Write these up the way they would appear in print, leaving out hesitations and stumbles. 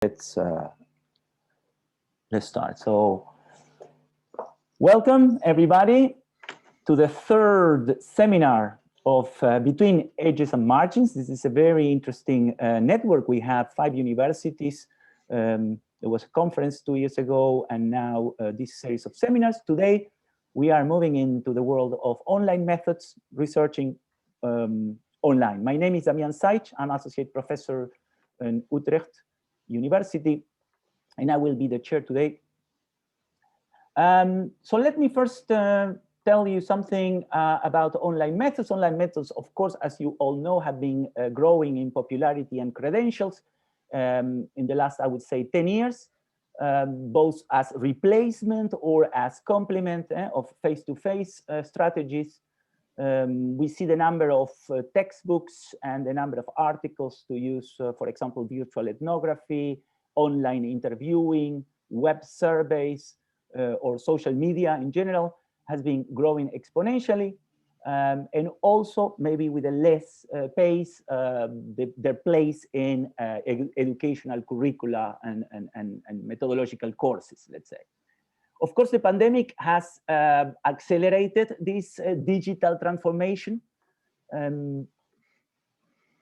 Let's start. So, welcome everybody to the third seminar of Between Edges and Margins. This is a very interesting network. We have 5 universities. There was a conference 2 years ago, and now this series of seminars. Today, we are moving into the world of online methods, researching online. My name is Deviance. I'm associate professor in Utrecht University, and I will be the chair today. So let me first tell you something about online methods. Online methods, of course, as you all know, have been growing in popularity and credentials in the last, I would say, 10 years, both as replacement or as complement of face-to-face strategies. We see the number of textbooks and the number of articles to use, for example, virtual ethnography, online interviewing, web surveys, or social media in general has been growing exponentially. And also maybe with a less pace, their place in educational curricula and methodological courses, let's say. Of course, the pandemic has accelerated this digital transformation.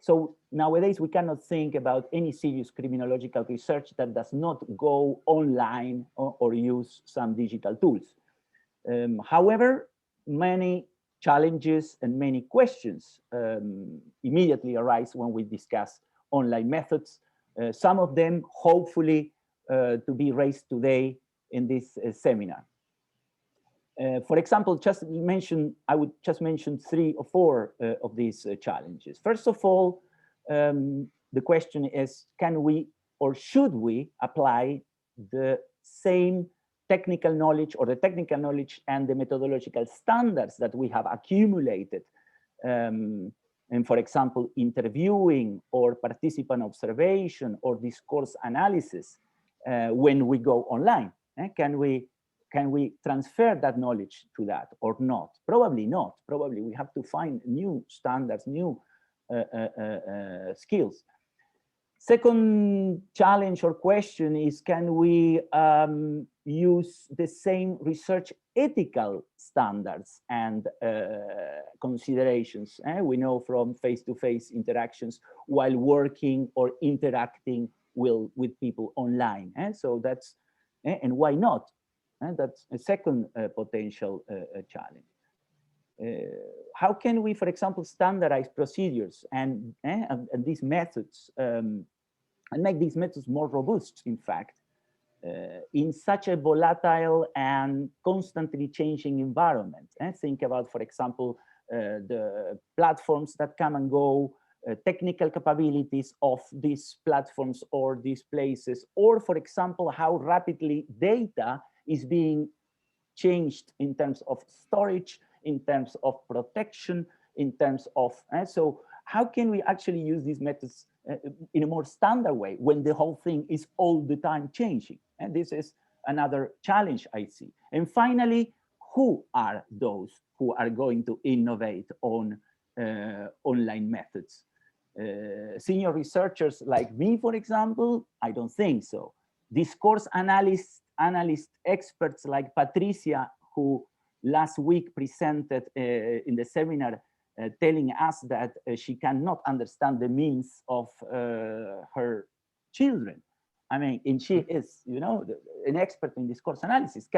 So nowadays, we cannot think about any serious criminological research that does not go online or use some digital tools. However, many challenges and many questions immediately arise when we discuss online methods. Some of them, hopefully, to be raised today in this seminar. For example, I would just mention 3 or 4 of these challenges. First of all, the question is, can we or should we apply the same technical knowledge or the technical knowledge and the methodological standards that we have accumulated and, for example, interviewing or participant observation or discourse analysis when we go online? Can we transfer that knowledge to that or not? Probably not. Probably we have to find new standards, new skills. Second challenge or question is, can we use the same research ethical standards and considerations? We know from face-to-face interactions while working or interacting with people online. So that's, and why not? That's a second potential challenge. How can we, for example, standardize procedures and these methods and make these methods more robust, in fact, in such a volatile and constantly changing environment? Think about, for example, the platforms that come and go, technical capabilities of these platforms or these places, or, for example, how rapidly data is being changed in terms of storage, in terms of protection, in terms of, so how can we actually use these methods in a more standard way when the whole thing is all the time changing? And this is another challenge I see. And finally, who are those who are going to innovate on online methods? Senior researchers like me, for example? I don't think so. Discourse analyst experts like Patricia, who last week presented in the seminar telling us that she cannot understand the means of her children. I mean, and she is, you know, an expert in discourse analysis.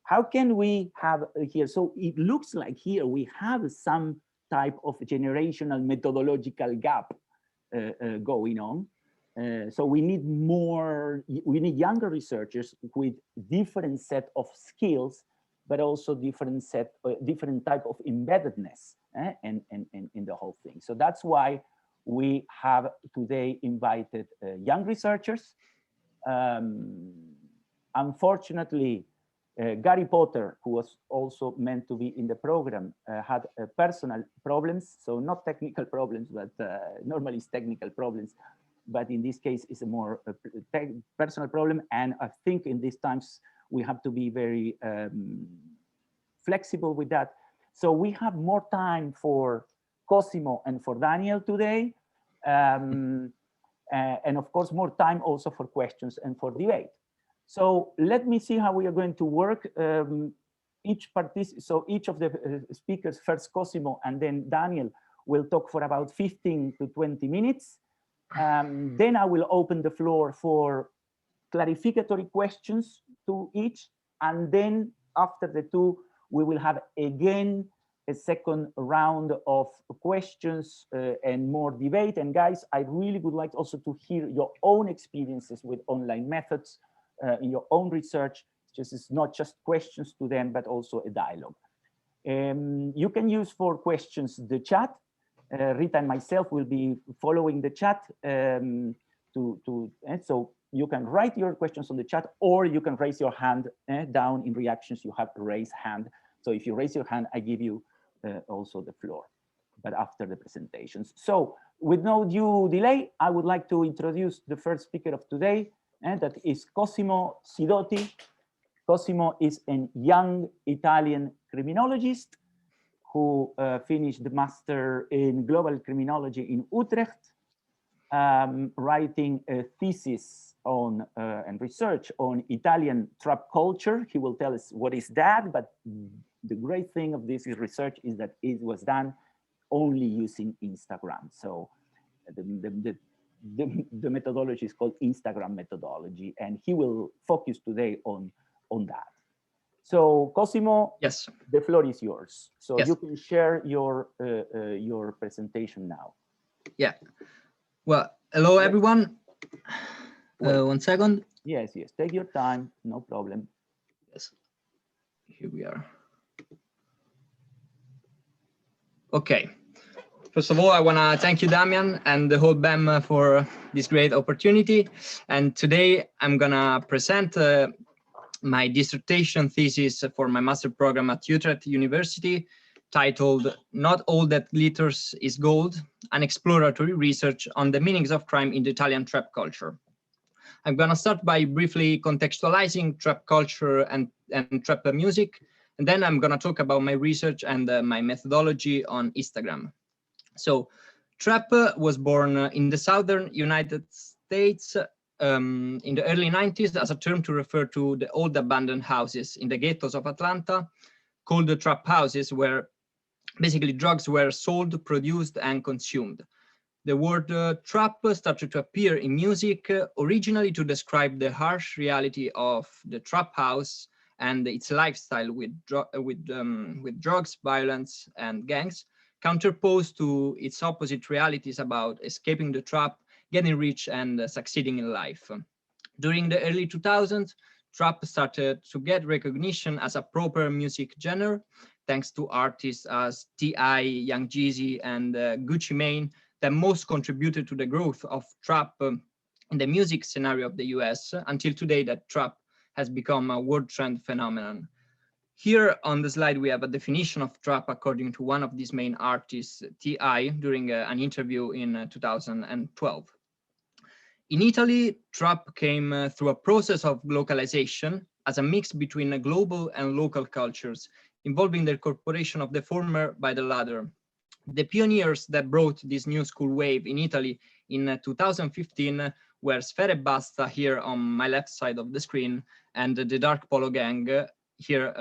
How can we have here? So it looks like here we have some type of generational methodological gap going on. So we need younger researchers with different set of skills, but also different type of embeddedness in the whole thing. So that's why we have today invited young researchers. Unfortunately, Gary Potter, who was also meant to be in the program, had personal problems. So not technical problems, but normally it's technical problems. But in this case, it's a more personal problem. And I think in these times, we have to be very flexible with that. So we have more time for Cosimo and for Daniel today. And of course, more time also for questions and for debate. So let me see how we are going to work. So each of the speakers, first Cosimo and then Daniel, will talk for about 15 to 20 minutes. Then I will open the floor for clarificatory questions to each. And then after the two, we will have again a second round of questions and more debate. And guys, I really would like also to hear your own experiences with online methods in your own research. It's not just questions to them, but also a dialogue. You can use for questions the chat. Rita and myself will be following the chat and so you can write your questions on the chat, or you can raise your hand down in reactions. You have a raise hand. So if you raise your hand, I give you also the floor, but after the presentations. So with no due delay, I would like to introduce the first speaker of today, and that is Cosimo Sidoti. Cosimo is a young Italian criminologist who finished the master in global criminology in Utrecht, writing a thesis on and research on Italian trap culture. He will tell us what is that, but the great thing of this research is that it was done only using Instagram. So the methodology is called Instagram methodology, and he will focus today on that. So Cosimo, yes, the floor is yours. So yes, you can share your presentation now. Yeah. Well, hello everyone. One second. Yes, take your time, no problem. Yes, here we are. Okay. First of all, I want to thank you, Damian, and the whole BEM for this great opportunity. And today I'm going to present my dissertation thesis for my master program at Utrecht University, titled "Not All That Glitters is Gold, an exploratory research on the meanings of crime in the Italian trap culture." I'm going to start by briefly contextualizing trap culture and trap music, and then I'm going to talk about my research and my methodology on Instagram. So trap was born in the southern United States in the early 90s as a term to refer to the old abandoned houses in the ghettos of Atlanta, called the trap houses, where basically drugs were sold, produced, and consumed. The word trap started to appear in music originally to describe the harsh reality of the trap house and its lifestyle with drugs, violence, and gangs, counterposed to its opposite realities about escaping the trap, getting rich, and succeeding in life. During the early 2000s, trap started to get recognition as a proper music genre, thanks to artists as T.I., Young Jeezy, and Gucci Mane, that most contributed to the growth of trap in the music scenario of the US, until today that trap has become a world trend phenomenon. Here on the slide, we have a definition of trap according to one of these main artists, T.I., during an interview in 2012. In Italy, trap came through a process of localization as a mix between global and local cultures, involving the incorporation of the former by the latter. The pioneers that brought this new school wave in Italy in 2015 were Sfera Ebbasta, here on my left side of the screen, and the Dark Polo Gang, here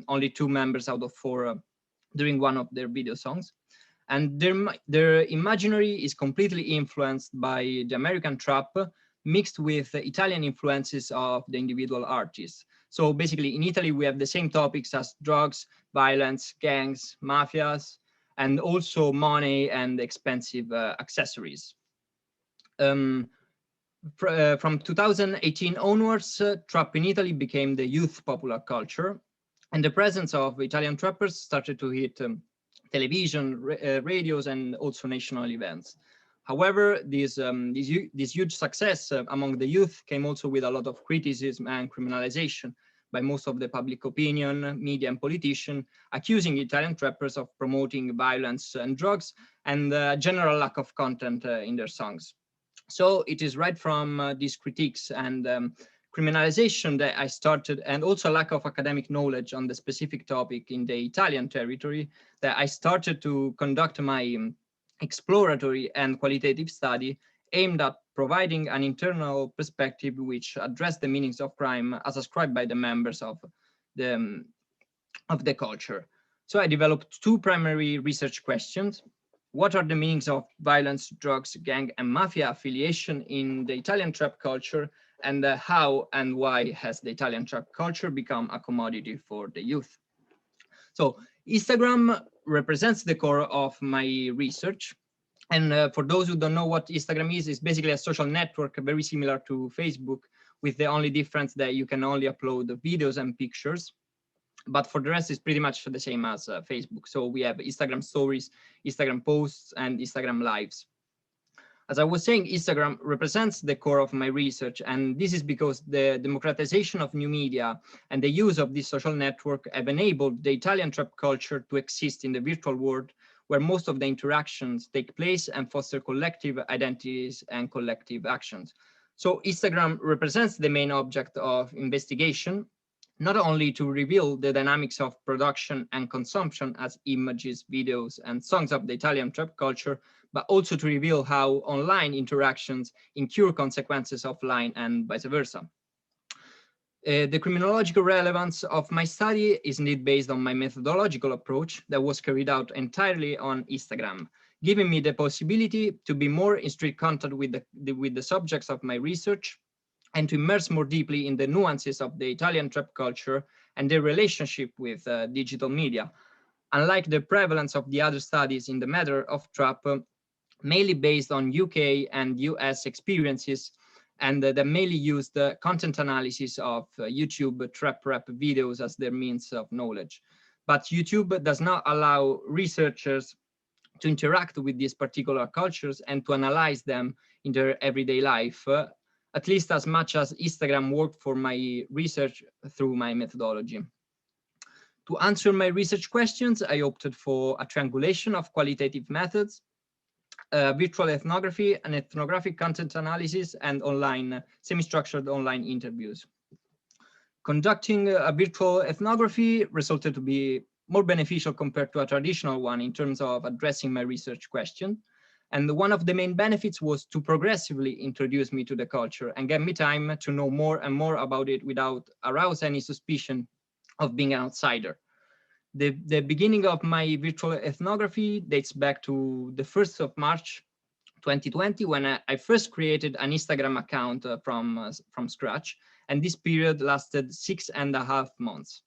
only 2 members out of 4 during one of their video songs. And their imaginary is completely influenced by the American trap, mixed with Italian influences of the individual artists. So basically in Italy, we have the same topics as drugs, violence, gangs, mafias, and also money and expensive accessories. From 2018 onwards, trap in Italy became the youth popular culture, and the presence of Italian trappers started to hit television, radios, and also national events. However, this huge success among the youth came also with a lot of criticism and criminalization by most of the public opinion, media, and politicians, accusing Italian trappers of promoting violence and drugs, and a general lack of content in their songs. So it is right from these critiques and criminalization that I started, and also lack of academic knowledge on the specific topic in the Italian territory, that I started to conduct my exploratory and qualitative study aimed at providing an internal perspective which addressed the meanings of crime as ascribed by the members of the culture. So I developed two primary research questions. What are the meanings of violence, drugs, gang, and mafia affiliation in the Italian trap culture? And how and why has the Italian trap culture become a commodity for the youth? So Instagram represents the core of my research. And for those who don't know what Instagram is, it's basically a social network very similar to Facebook, with the only difference that you can only upload videos and pictures. But for the rest, it's pretty much the same as Facebook. So we have Instagram stories, Instagram posts, and Instagram lives. As I was saying, Instagram represents the core of my research, and this is because the democratization of new media and the use of this social network have enabled the Italian trap culture to exist in the virtual world, where most of the interactions take place and foster collective identities and collective actions. So Instagram represents the main object of investigation, not only to reveal the dynamics of production and consumption as images, videos, and songs of the Italian trap culture, but also to reveal how online interactions incur consequences offline and vice versa. The criminological relevance of my study is indeed based on my methodological approach that was carried out entirely on Instagram, giving me the possibility to be more in strict contact with the subjects of my research and to immerse more deeply in the nuances of the Italian trap culture and their relationship with digital media. Unlike the prevalence of the other studies in the matter of trap, mainly based on UK and US experiences, and that mainly used content analysis of YouTube trap rap videos as their means of knowledge. But YouTube does not allow researchers to interact with these particular cultures and to analyze them in their everyday life, at least as much as Instagram worked for my research through my methodology. To answer my research questions, I opted for a triangulation of qualitative methods, virtual ethnography and ethnographic content analysis, and online, semi-structured online interviews. Conducting a virtual ethnography resulted to be more beneficial compared to a traditional one in terms of addressing my research question. And one of the main benefits was to progressively introduce me to the culture and give me time to know more and more about it without arouse any suspicion of being an outsider. The beginning of my virtual ethnography dates back to the 1st of March 2020, when I first created an Instagram account from scratch, and this period lasted 6.5 months.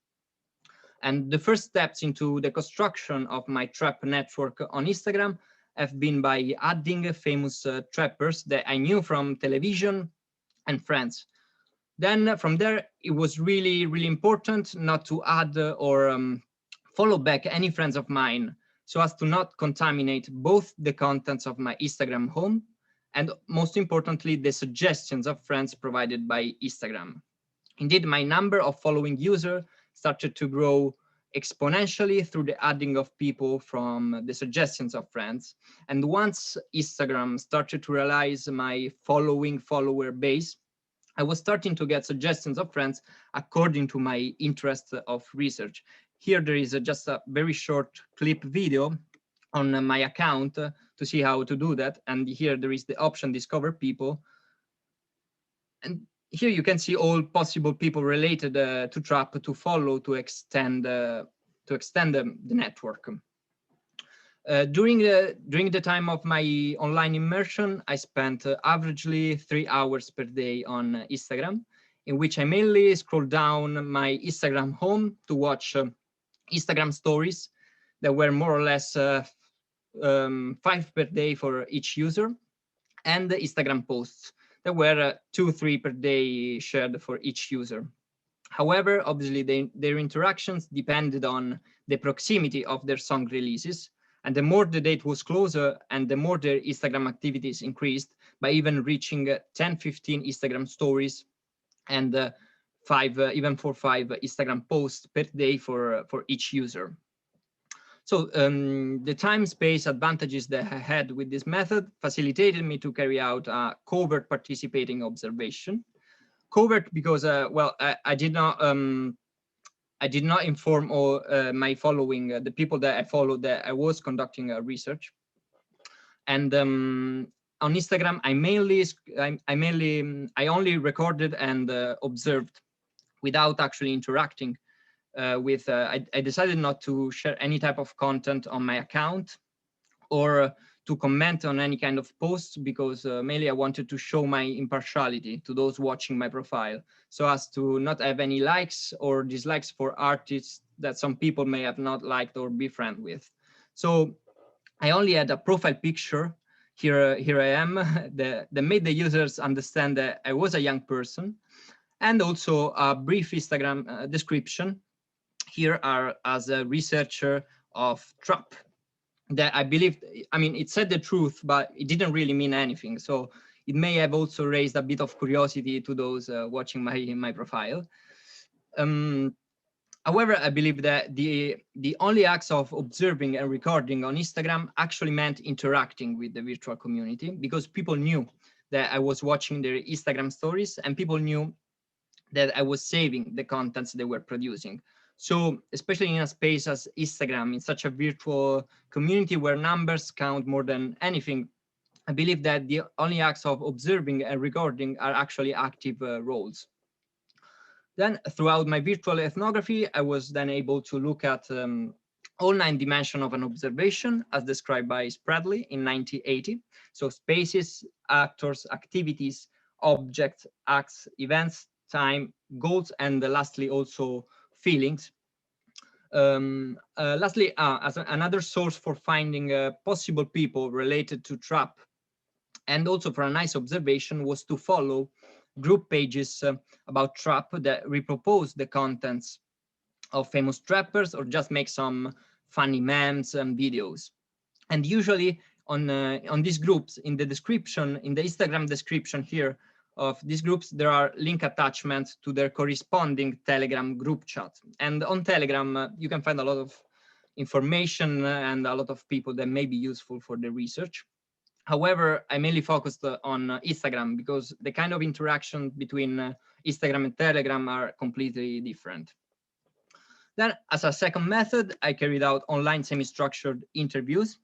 And the first steps into the construction of my trap network on Instagram have been by adding famous trappers that I knew from television and friends. Then from there, it was really, really important not to add or follow back any friends of mine, so as to not contaminate both the contents of my Instagram home and, most importantly, the suggestions of friends provided by Instagram. Indeed, my number of following users started to grow exponentially through the adding of people from the suggestions of friends. And once Instagram started to realize my follower base, I was starting to get suggestions of friends according to my interest of research. Here there is just a very short clip video on my account to see how to do that. And here there is the option Discover People. And here you can see all possible people related to trap to follow to extend the network. During the time of my online immersion, I spent averagely 3 hours per day on Instagram, in which I mainly scroll down my Instagram home to watch Instagram stories that were more or less 5 per day for each user, and the Instagram posts that were 2-3 per day shared for each user. However, obviously their interactions depended on the proximity of their song releases, and the more the date was closer and the more their Instagram activities increased, by even reaching 10-15 Instagram stories and even 4-5 Instagram posts per day for each user. So the time space advantages that I had with this method facilitated me to carry out a covert participating observation. Covert because, well, I did not inform all my following, the people that I followed, that I was conducting research. And on Instagram, I only recorded and observed without actually interacting with. I decided not to share any type of content on my account or to comment on any kind of posts, because mainly I wanted to show my impartiality to those watching my profile, so as to not have any likes or dislikes for artists that some people may have not liked or be friend with. So I only had a profile picture. Here I am, that made the users understand that I was a young person, and also a brief Instagram description. Here are as a researcher of trap, that I believed, I mean, it said the truth, but it didn't really mean anything. So it may have also raised a bit of curiosity to those watching my profile. However, I believe that the only acts of observing and recording on Instagram actually meant interacting with the virtual community, because people knew that I was watching their Instagram stories, and people knew that I was saving the contents they were producing. So especially in a space as Instagram, in such a virtual community where numbers count more than anything, I believe that the only acts of observing and recording are actually active roles. Then throughout my virtual ethnography, I was then able to look at all 9 dimensions of an observation as described by Spradley in 1980. So spaces, actors, activities, objects, acts, events, time, goals, and lastly also feelings. Lastly, as another source for finding possible people related to trap, and also for a nice observation, was to follow group pages about trap that repropose the contents of famous trappers or just make some funny memes and videos. And usually on these groups, in the description, in the Instagram description here of these groups, there are link attachments to their corresponding Telegram group chat. And on Telegram, you can find a lot of information and a lot of people that may be useful for the research. However, I mainly focused on Instagram, because the kind of interaction between Instagram and Telegram are completely different. Then, as a second method, I carried out online semi-structured interviews.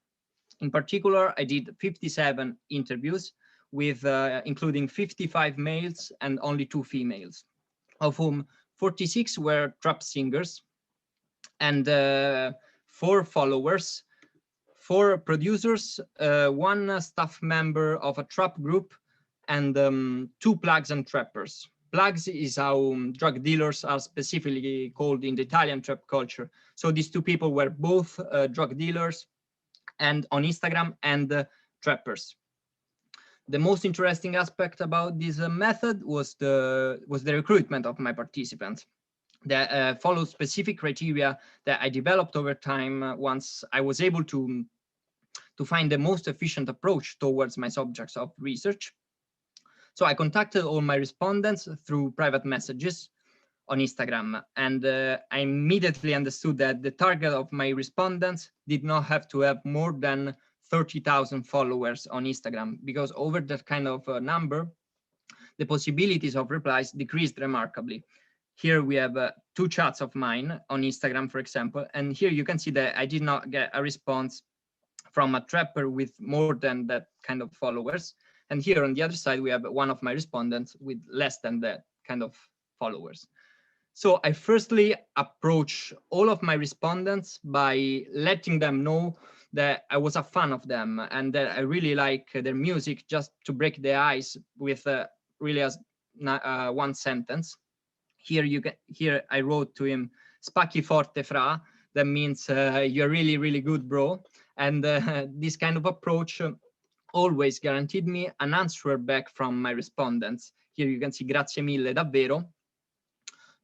In particular, I did 57 interviews with including 55 males and only 2 females, of whom 46 were trap singers, and 4 followers, 4 producers, 1 staff member of a trap group, and 2 plugs and trappers. Plugs is how drug dealers are specifically called in the Italian trap culture. So these 2 people were both drug dealers and on Instagram and trappers. The most interesting aspect about this method was the recruitment of my participants, that followed specific criteria that I developed over time once I was able to find the most efficient approach towards my subjects of research. So I contacted all my respondents through private messages on Instagram, and I immediately understood that the target of my respondents did not have to have more than 30,000 followers on Instagram, because over that kind of number, the possibilities of replies decreased remarkably. Here we have 2 chats of mine on Instagram, for example, and here you can see that I did not get a response from a trapper with more than that kind of followers. And here on the other side, we have one of my respondents with less than that kind of followers. So I firstly approach all of my respondents by letting them know that I was a fan of them and that I really like their music, just to break the ice with really as 1 sentence. Here I wrote to him, "Spacchi forte fra," that means you're really, really good, bro. And this kind of approach always guaranteed me an answer back from my respondents. Here you can see "Grazie mille davvero,"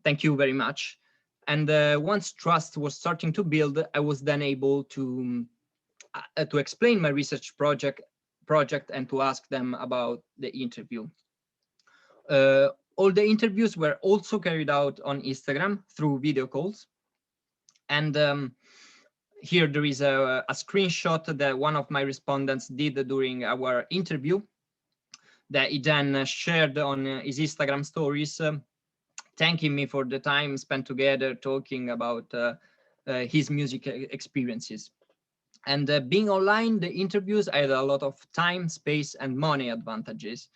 thank you very much. And once trust was starting to build, I was then able to explain my research project and to ask them about the interview. All the interviews were also carried out on Instagram through video calls. And here there is a screenshot that one of my respondents did during our interview that he then shared on his Instagram stories, thanking me for the time spent together talking about his music experiences. And being online, the interviews, I had a lot of time, space, and money advantages.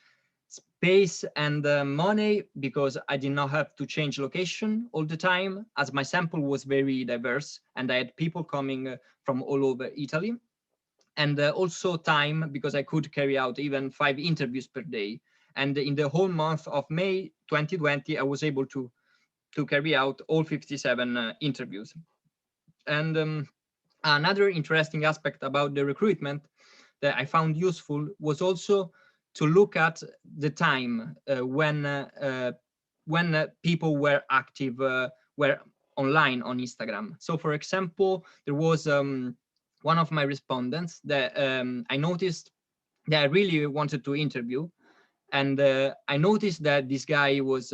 Space and money, because I did not have to change location all the time, as my sample was very diverse and I had people coming from all over Italy. And also time, because I could carry out even 5 interviews per day. And in the whole month of May 2020, I was able to carry out all 57 interviews. And another interesting aspect about the recruitment that I found useful was also to look at the time when people were active, were online on Instagram. So, for example, there was one of my respondents that I noticed that I really wanted to interview, and I noticed that this guy was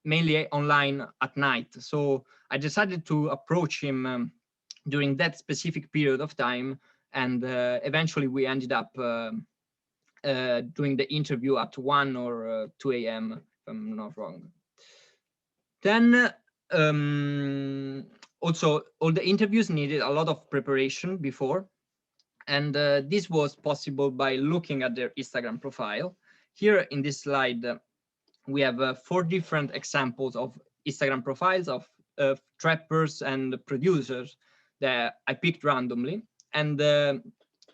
mainly online at night. So I decided to approach him during that specific period of time, and eventually we ended up doing the interview at 1 or 2 a.m. if I'm not wrong. Then also all the interviews needed a lot of preparation before, and this was possible by looking at their Instagram profile. Here in this slide, we have 4 different examples of Instagram profiles of trappers and producers that I picked randomly. And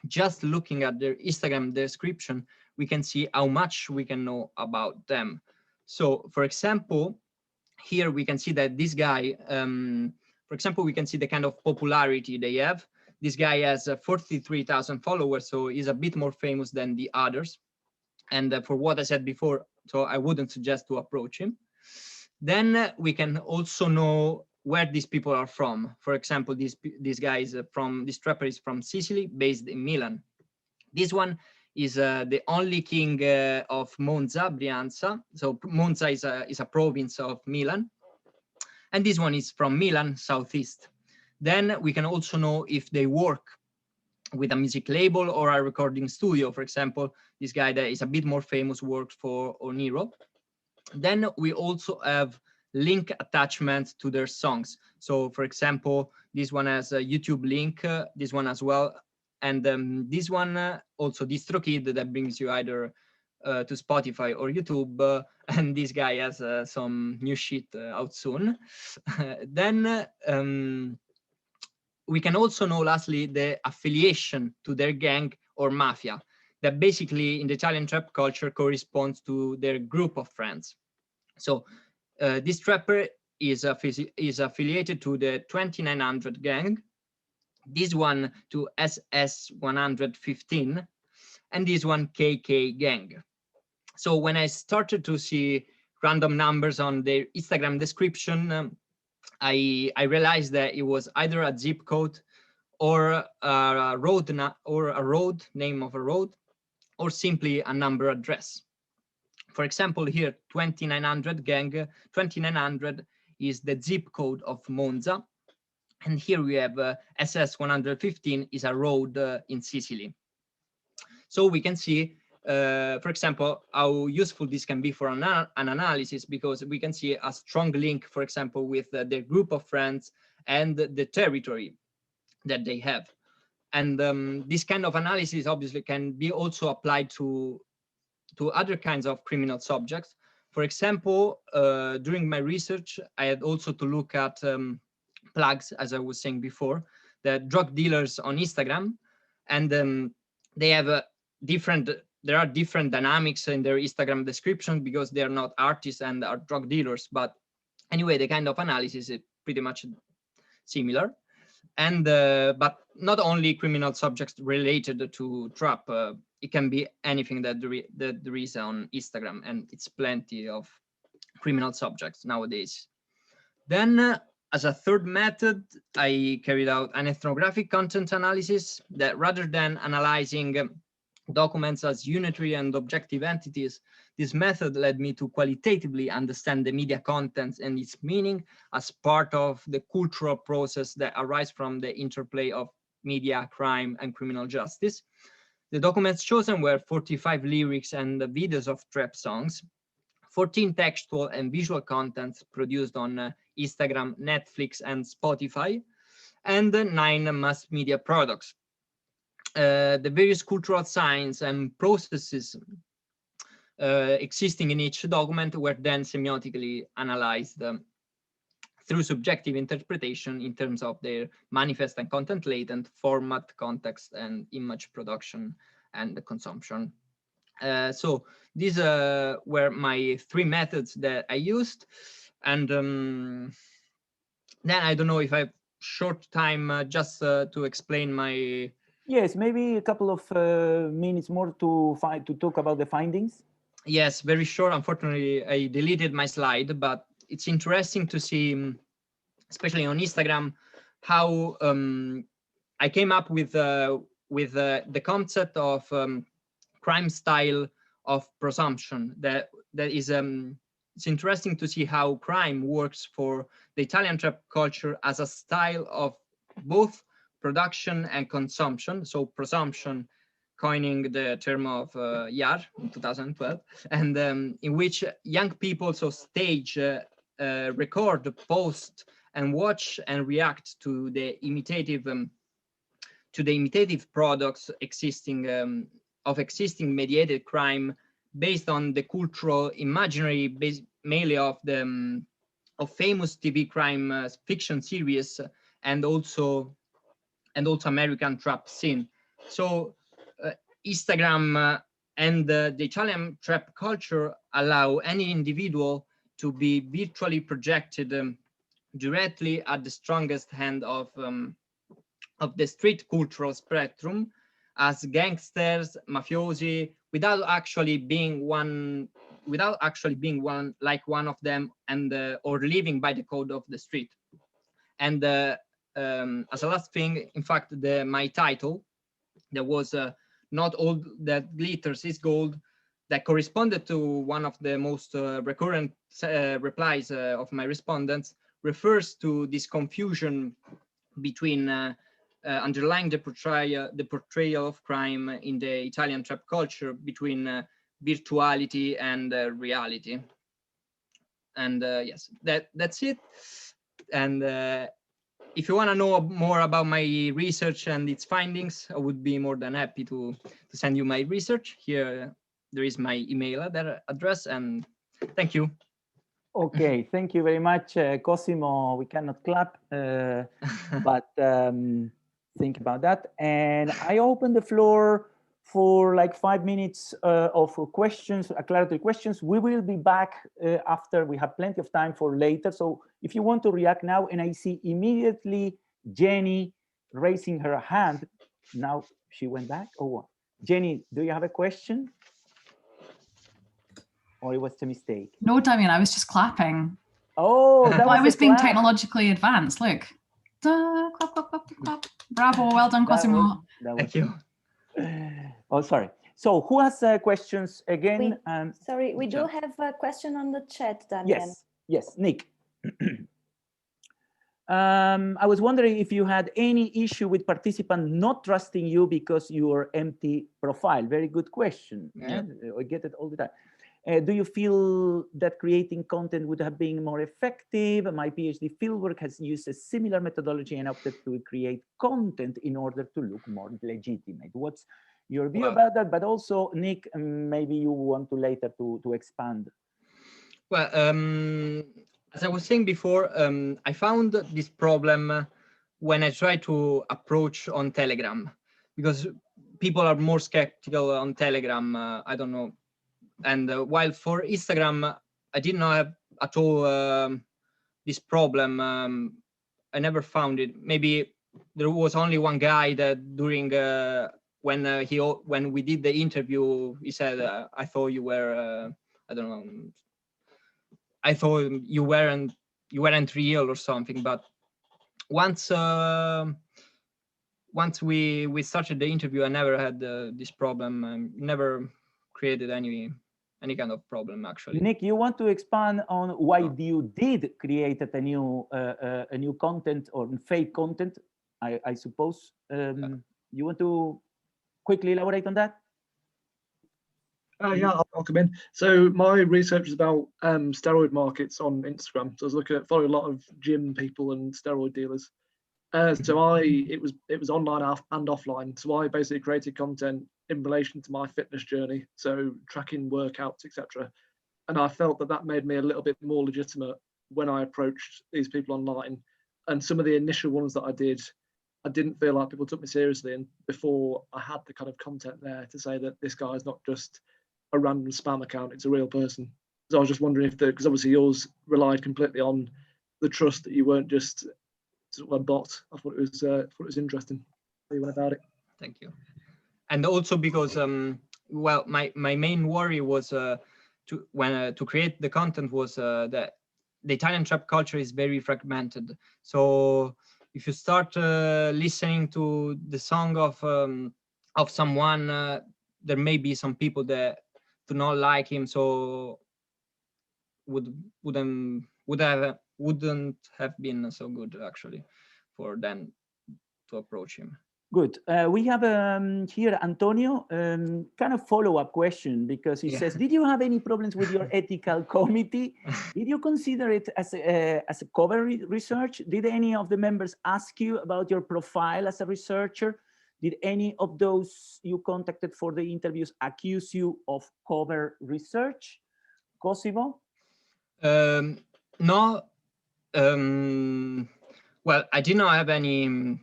just looking at their Instagram description, we can see how much we can know about them. So, for example, here we can see that this guy, for example, we can see the kind of popularity they have. This guy has 43,000 followers, so he's a bit more famous than the others. And for what I said before, so I wouldn't suggest to approach him. Then we can also know where these people are from. For example, this guy is this trapper is from Sicily, based in Milan. This one is the only king of Monza, Brianza. So Monza is a province of Milan. And this one is from Milan, southeast. Then we can also know if they work with a music label or a recording studio. For example, this guy that is a bit more famous works for Oniro. Then we also have link attachments to their songs. So for example, this one has a YouTube link, this one as well. And this one, also DistroKid, that brings you either to Spotify or YouTube. And this guy has some new shit out soon. Then we can also know, lastly, the affiliation to their gang or mafia, that basically in the Italian trap culture corresponds to their group of friends. So this trapper is affiliated to the 2900 gang, this one to SS 115, and this one KK gang. So when I started to see random numbers on their Instagram description, I realized that it was either a zip code or a road name of a road, or simply a number address. For example, here 2900 gang, 2900 is the zip code of Monza, and here we have SS 115 is a road in Sicily. So we can see, for example, how useful this can be for an analysis, because we can see a strong link, for example, with their group of friends and the territory that they have. And this kind of analysis obviously can be also applied to other kinds of criminal subjects. For example, during my research, I had also to look at plugs, as I was saying before, the drug dealers on Instagram, and they have there are different dynamics in their Instagram description because they are not artists and are drug dealers. But anyway, the kind of analysis is pretty much similar. And but not only criminal subjects related to trap, it can be anything that there is on Instagram, and it's plenty of criminal subjects nowadays. Then as a third method, I carried out an ethnographic content analysis that, rather than analyzing documents as unitary and objective entities, this method led me to qualitatively understand the media contents and its meaning as part of the cultural process that arises from the interplay of media, crime, and criminal justice. The documents chosen were 45 lyrics and videos of trap songs, 14 textual and visual contents produced on Instagram, Netflix, and Spotify, and 9 mass media products. The various cultural signs and processes existing in each document were then semiotically analyzed through subjective interpretation in terms of their manifest and content latent, format, context, and image production and consumption. So these were my 3 methods that I used. And then I don't know if I have short time just to explain my... Yes, maybe a couple of minutes more to talk about the findings. Yes, very short. Unfortunately, I deleted my slide, but it's interesting to see, especially on Instagram, how I came up with the concept of crime style of presumption. That is it's interesting to see how crime works for the Italian trap culture as a style of both production and consumption. So presumption, coining the term of Yar in 2012, and in which young people so stage, record, post, and watch and react to the imitative products existing of existing mediated crime based on the cultural imaginary, mainly of the of famous TV crime fiction series and also American trap scene. So Instagram and the Italian trap culture allow any individual to be virtually projected directly at the strongest hand of the street cultural spectrum as gangsters, mafiosi, without actually being one like one of them, and or living by the code of the street. And as a last thing, in fact, my title, there was not all that glitters is gold, that corresponded to one of the most recurrent replies of my respondents, refers to this confusion between underlying the portrayal of crime in the Italian trap culture between virtuality and reality. And yes, that's it. And if you want to know more about my research and its findings, I would be more than happy to send you my research. Here, there is my email address, and thank you. Okay, thank you very much, Cosimo. We cannot clap, but think about that. And I open the floor for like 5 minutes of questions, aclaratory questions. We will be back after. We have plenty of time for later. So if you want to react now, and I see immediately Jenny raising her hand. Now she went back. Oh, what? Jenny, do you have a question? Or it was a mistake? No, Damien, I was just clapping. Oh, that was I was being clap. technologically advanced. Look. Clap, clap, clap, clap, clap. Bravo, well done, Cosimo. Thank you. Oh, sorry. So who has questions again? Sorry, we do have a question on the chat, Damien. Yes, Nick. I was wondering if you had any issue with participant not trusting you because your empty profile. Very good question. Yeah. I get it all the time. Do you feel that creating content would have been more effective? My PhD fieldwork has used a similar methodology and opted to create content in order to look more legitimate. What's your view about that? But also, Nick, maybe you want to later to expand. Well, as I was saying before, I found this problem when I try to approach on Telegram, because people are more skeptical on Telegram. I don't know. And while for Instagram, I did not have at all this problem. I never found it. Maybe there was only one guy that during when we did the interview, he said, "I thought you were I don't know. I thought you weren't real or something." But once we started the interview, I never had this problem. I never created any kind of problem, actually. Nick, you want to expand on why you did create a new content or fake content, I suppose. You want to quickly elaborate on that? Yeah, I'll come in. So my research is about steroid markets on Instagram. So I was following a lot of gym people and steroid dealers. It was online and offline. So I basically created content in relation to my fitness journey, so tracking workouts, etc. And I felt that made me a little bit more legitimate when I approached these people online. And some of the initial ones that I didn't feel like people took me seriously. And before I had the kind of content there to say that this guy is not just a random spam account, it's a real person. So I was just wondering if because obviously yours relied completely on the trust that you weren't just sort of a bot. I thought it was interesting how you went about it. Thank you. And also because, well, my main worry was to create the content was that the Italian trap culture is very fragmented. So if you start listening to the song of someone, there may be some people that do not like him, so wouldn't have been so good actually for them to approach him. Good. We have here Antonio, kind of follow-up question, because he says, did you have any problems with your ethical committee? Did you consider it as a cover research? Did any of the members ask you about your profile as a researcher? Did any of those you contacted for the interviews accuse you of cover research? Cosimo? No. Well, I did not have any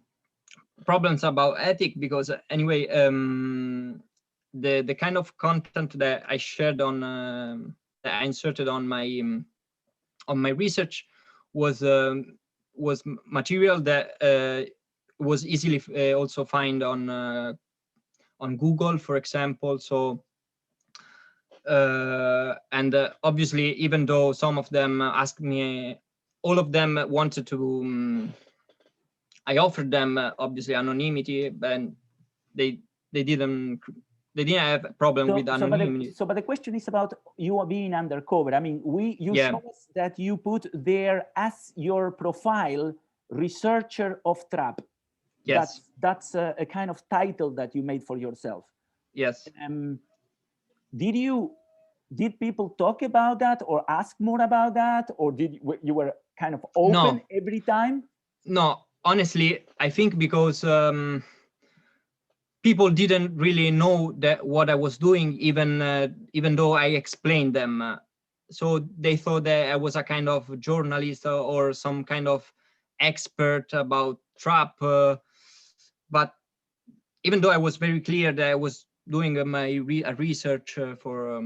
problems about ethic, because anyway, the kind of content that I shared on that I inserted on my research was material that was easily also find on Google, for example. So and obviously, even though some of them asked me, all of them wanted to. I offered them obviously anonymity, but they didn't have a problem with anonymity. But the question is about you being undercover. I mean, you show us that you put there as your profile, researcher of trap. Yes. That's a kind of title that you made for yourself. Yes. Did people talk about that or ask more about that, or you were kind of open every time? No, honestly, I think because people didn't really know that what I was doing, even though I explained them. So they thought that I was a kind of journalist or some kind of expert about trap. But even though I was very clear that I was doing my research for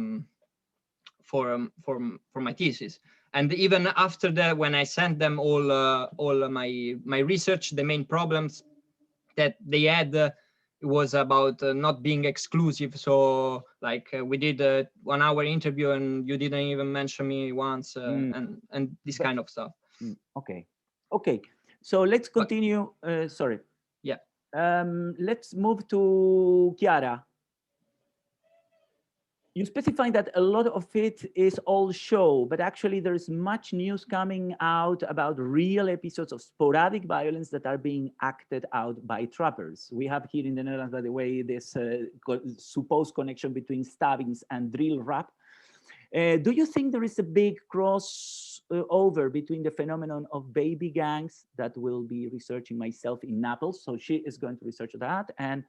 my thesis. And even after that, when I sent them all my research, the main problems that they had was about not being exclusive. So like we did a 1 hour interview and you didn't even mention me once, and this kind of stuff. Okay. So let's continue. Sorry. Yeah. Let's move to Chiara. You specify that a lot of it is all show, but actually there is much news coming out about real episodes of sporadic violence that are being acted out by trappers. We have here in the Netherlands, by the way, this supposed connection between stabbings and drill rap. Do you think there is a big crossover between the phenomenon of baby gangs that will be researching myself in Naples? So she is going to research that. And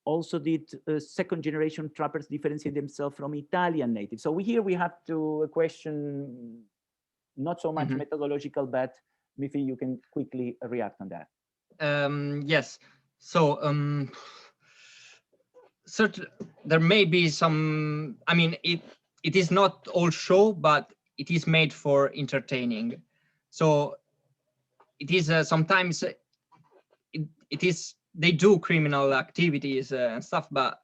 also, did second generation trappers differentiate themselves from Italian natives? So here we have to question, not so much methodological, but maybe you can quickly react on that. Yes. So there may be some, I mean, it is not all show, but it is made for entertaining. So it is sometimes it is, they do criminal activities and stuff, but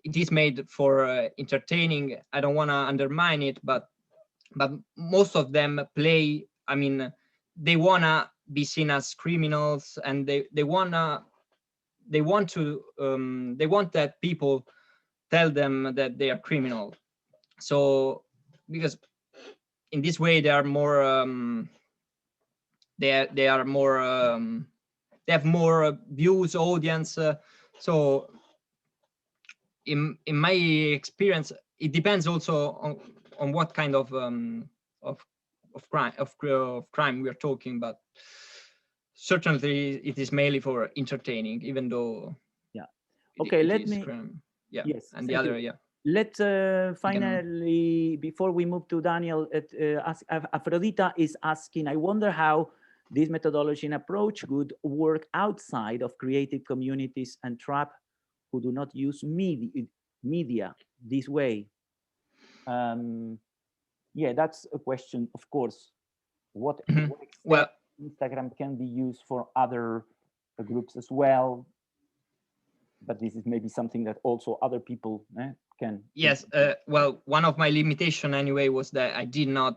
it is made for entertaining. I don't want to undermine it, but most of them play, I mean, they want to be seen as criminals, and they want that people tell them that they are criminal. So because in this way they are more they are more they have more views, audience. So in my experience, it depends also on what kind of crime we are talking, but certainly it is mainly for entertaining, even though Okay, it let is me. crime. Yeah. Yes, And the thank other, you. yeah. Let's finally, before we move to Daniel, Afrodita is asking, I wonder how this methodology and approach would work outside of creative communities and trap who do not use media this way. Yeah, that's a question, of course. What extent Well, Instagram can be used for other groups as well? But this is maybe something that also other people can. Yes. Well, one of my limitation anyway was that I didn't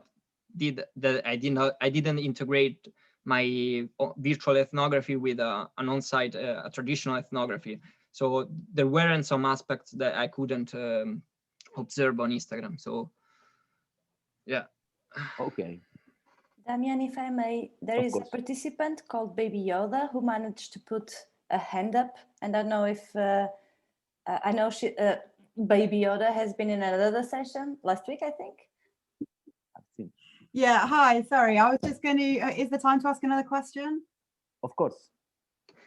integrate my virtual ethnography with an on-site a traditional ethnography. So there weren't some aspects that I couldn't observe on Instagram. So yeah. Okay. Damian, if I may, there is a participant called Baby Yoda who managed to put a hand up, and I don't know if I know she Baby Yoda has been in another session last week, I think. Yeah, hi, sorry, I was just going to, is there time to ask another question? Of course.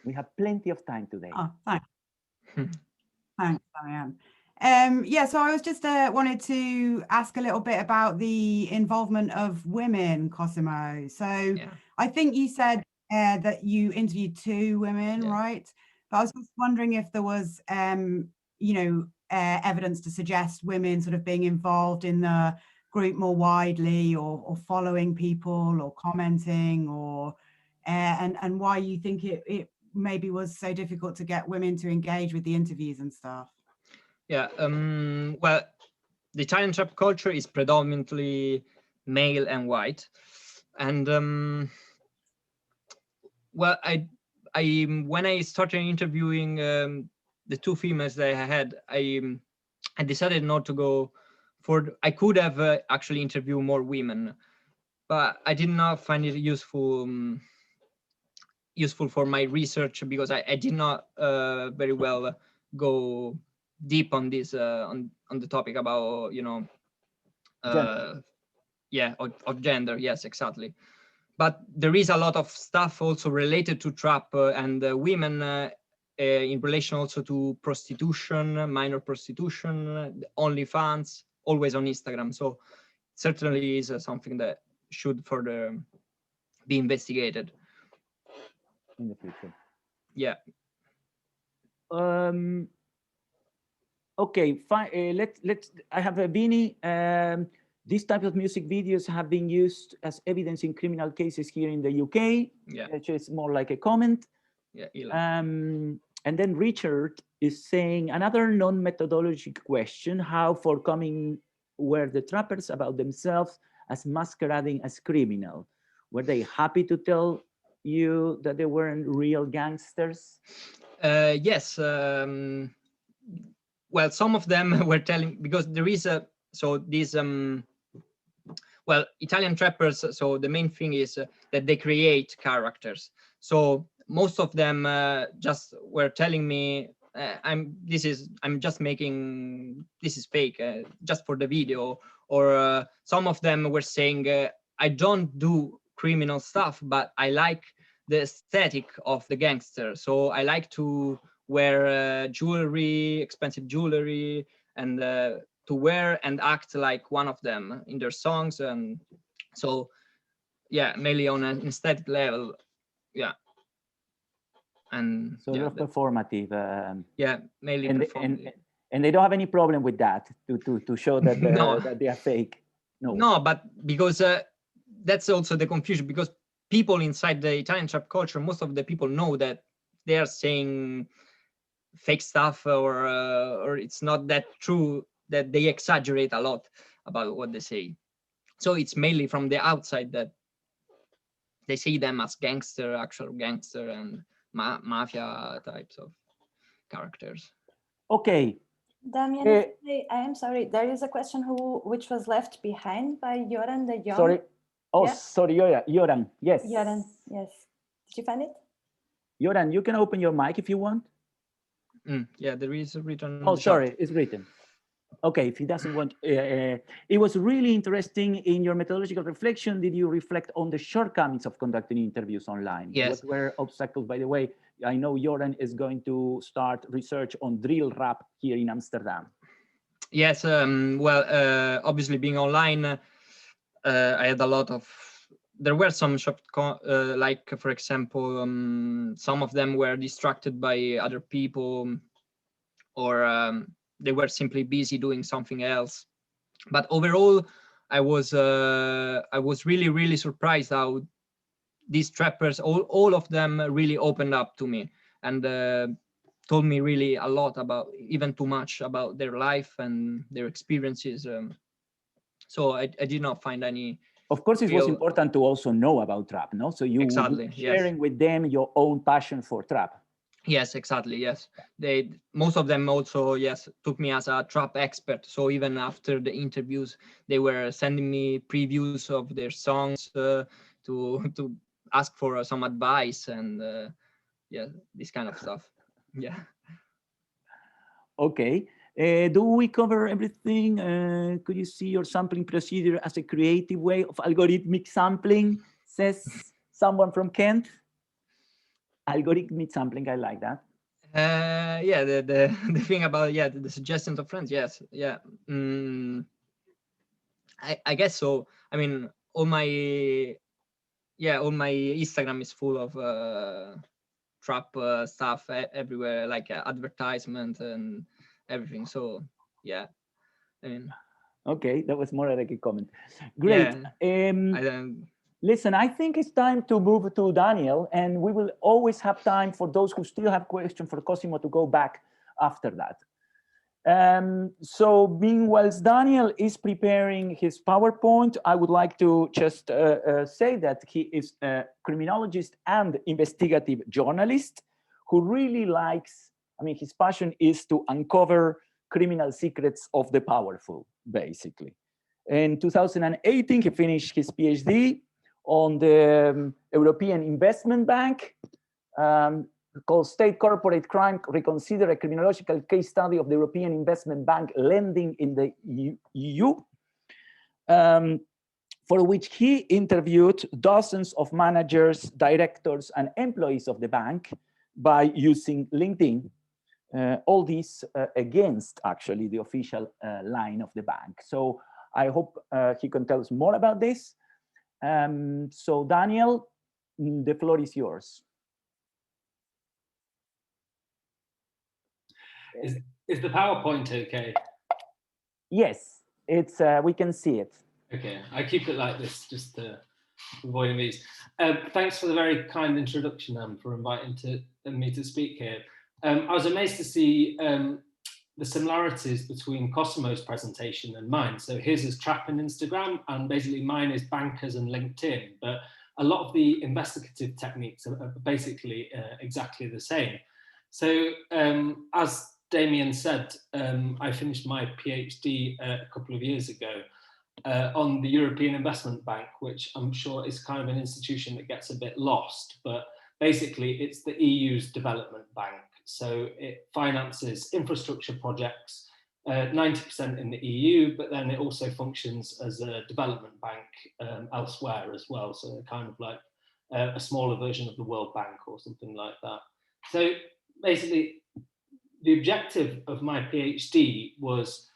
We have plenty of time today. Oh, thanks. Thanks, Diane. Yeah, so I was just wanted to ask a little bit about the involvement of women, Cosimo. So I think you said that you interviewed 2 women, right? But I was just wondering if there was, you know, evidence to suggest women sort of being involved in the group more widely, or following people, or commenting, or and why you think it maybe was so difficult to get women to engage with the interviews and stuff. Yeah, well, the Italian trap culture is predominantly male and white, and well, I when I started interviewing the 2 females that I had, I decided not to go for. I could have actually interviewed more women, but I did not find it useful. Useful for my research, because I did not very well go deep on this on the topic about, you know, yeah, of gender. Yes, exactly. But there is a lot of stuff also related to trap and women in relation also to prostitution, minor prostitution, OnlyFans, always on Instagram. So certainly is something that should further be investigated in the future. Yeah. Okay, fine. Let's. I have a Bini. These types of music videos have been used as evidence in criminal cases here in the UK. Yeah. Which is more like a comment. Yeah. And then Richard is saying another non-methodological question: how forthcoming were the trappers about themselves as masquerading as criminal? Were they happy to tell you that they weren't real gangsters? Yes. Well, some of them were telling, because there is a, so these well, Italian trappers, so the main thing is that they create characters. So most of them just were telling me, I'm just making, this is fake, just for the video. Or some of them were saying, I don't do criminal stuff, but I like the aesthetic of the gangster. So I like to wear jewelry, expensive jewelry, and to wear and act like one of them in their songs. And so, yeah, mainly on an aesthetic level. Yeah. And so yeah, a lot of performative. Yeah, mainly performative. And they don't have any problem with that to show that that they are fake. No, but because that's also the confusion, because people inside the Italian trap culture, most of the people know that they are saying fake stuff, or it's not that true, that they exaggerate a lot about what they say. So it's mainly from the outside that they see them as gangster, actual gangster, and mafia types of characters. Okay. Damian, I am sorry. There is a question which was left behind by Joran de Jong. Sorry. Oh, yeah? Sorry, Joran. Yes. Joran, yes. Did you find it? Joran, you can open your mic if you want. Yeah, there is written. Oh, sorry, it's written. okay, if he doesn't want, it was really interesting in your methodological reflection. Did you reflect on the shortcomings of conducting interviews online? Yes. What were obstacles, by the way? I know Joran is going to start research on drill rap here in Amsterdam. Yes, well, obviously being online, I had a lot of, there were some like, for example, some of them were distracted by other people, or they were simply busy doing something else. But overall, I was really, really surprised how these trappers, all of them really opened up to me and told me really a lot about, even too much about their life and their experiences. So I did not find any. Of course, it was important to also know about trap, no? So you exactly, were sharing with them your own passion for trap. Yes, exactly. Yes, most of them also, yes, took me as a trap expert. So even after the interviews, they were sending me previews of their songs to ask for some advice and yeah, this kind of stuff. Yeah. Okay. Do we cover everything? Could you see your sampling procedure as a creative way of algorithmic sampling? Says someone from Kent. Algorithmic sampling, I like that. Yeah, the thing about, yeah, the suggestions of friends, yes, yeah. I guess so. I mean, all my Instagram is full of trap stuff everywhere, like advertisement and everything. So yeah, I mean. Okay, that was more like a comment. Great. Yeah, listen, I think it's time to move to Daniel, and we will always have time for those who still have questions for Cosimo to go back after that. So meanwhile, Daniel is preparing his PowerPoint, I would like to just say that he is a criminologist and investigative journalist who really likes, I mean, his passion is to uncover criminal secrets of the powerful, basically. In 2018, he finished his PhD on the European Investment Bank, called State Corporate Crime, Reconsider, a criminological case study of the European Investment Bank lending in the EU, for which he interviewed dozens of managers, directors, and employees of the bank by using LinkedIn. All this against actually the official line of the bank. So I hope he can tell us more about this. So Daniel, the floor is yours. Is the PowerPoint okay? Yes, it's we can see it. Okay, I keep it like this just to avoid these. Thanks for the very kind introduction, for inviting me to speak here. I was amazed to see the similarities between Cosimo's presentation and mine. So his is trap and Instagram, and basically mine is bankers and LinkedIn. But a lot of the investigative techniques are basically exactly the same. So as Damien said, I finished my PhD a couple of years ago on the European Investment Bank, which I'm sure is kind of an institution that gets a bit lost, but basically it's the EU's development bank. So it finances infrastructure projects, 90% in the EU, but then it also functions as a development bank elsewhere as well. So kind of like a smaller version of the World Bank or something like that. So basically, the objective of my PhD was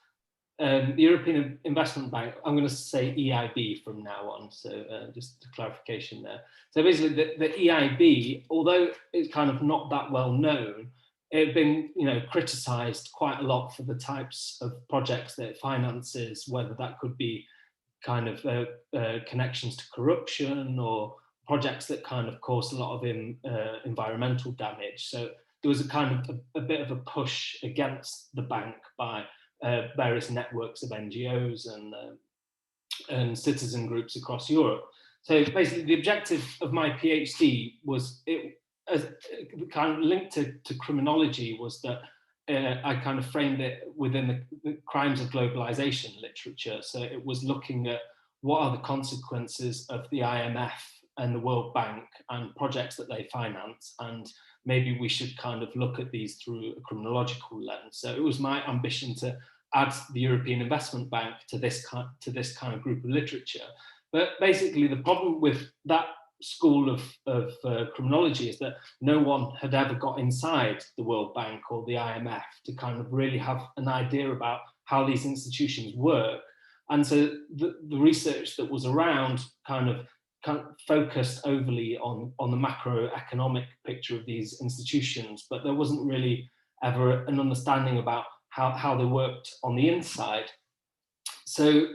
the European Investment Bank. I'm going to say EIB from now on, so just a clarification there. So basically, the EIB, although it's kind of not that well known, it had been, criticised quite a lot for the types of projects that it finances, whether that could be kind of connections to corruption or projects that kind of caused a lot of environmental damage. So there was a kind of a bit of a push against the bank by various networks of NGOs and citizen groups across Europe. So basically the objective of my PhD was, kind of linked to criminology, was that I kind of framed it within the crimes of globalization literature. So it was looking at what are the consequences of the IMF and the World Bank and projects that they finance, and maybe we should kind of look at these through a criminological lens. So it was my ambition to add the European Investment Bank to this kind of group of literature. But basically, the problem with that school of criminology is that no one had ever got inside the World Bank or the IMF to kind of really have an idea about how these institutions work. And so the research that was around kind of focused overly on the macroeconomic picture of these institutions, but there wasn't really ever an understanding about how they worked on the inside. So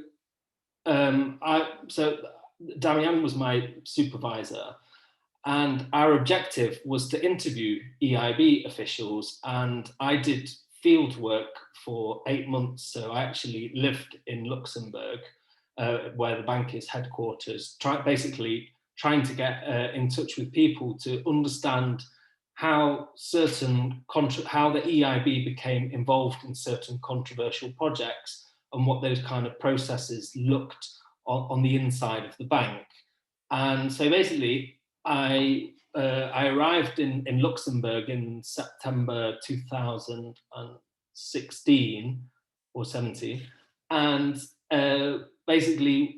Damian was my supervisor, and our objective was to interview EIB officials, and I did field work for 8 months. So I actually lived in Luxembourg, where the bank is headquarters, basically trying to get in touch with people to understand how the EIB became involved in certain controversial projects and what those kind of processes looked on the inside of the bank. And so basically, I arrived in Luxembourg in September 2016 or 17, and basically,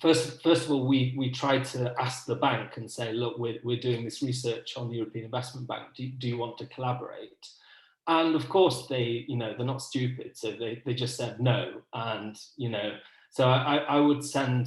first of all, we tried to ask the bank and say, look, we're doing this research on the European Investment Bank. Do you want to collaborate? And of course, they're not stupid, so they just said no. And so I would send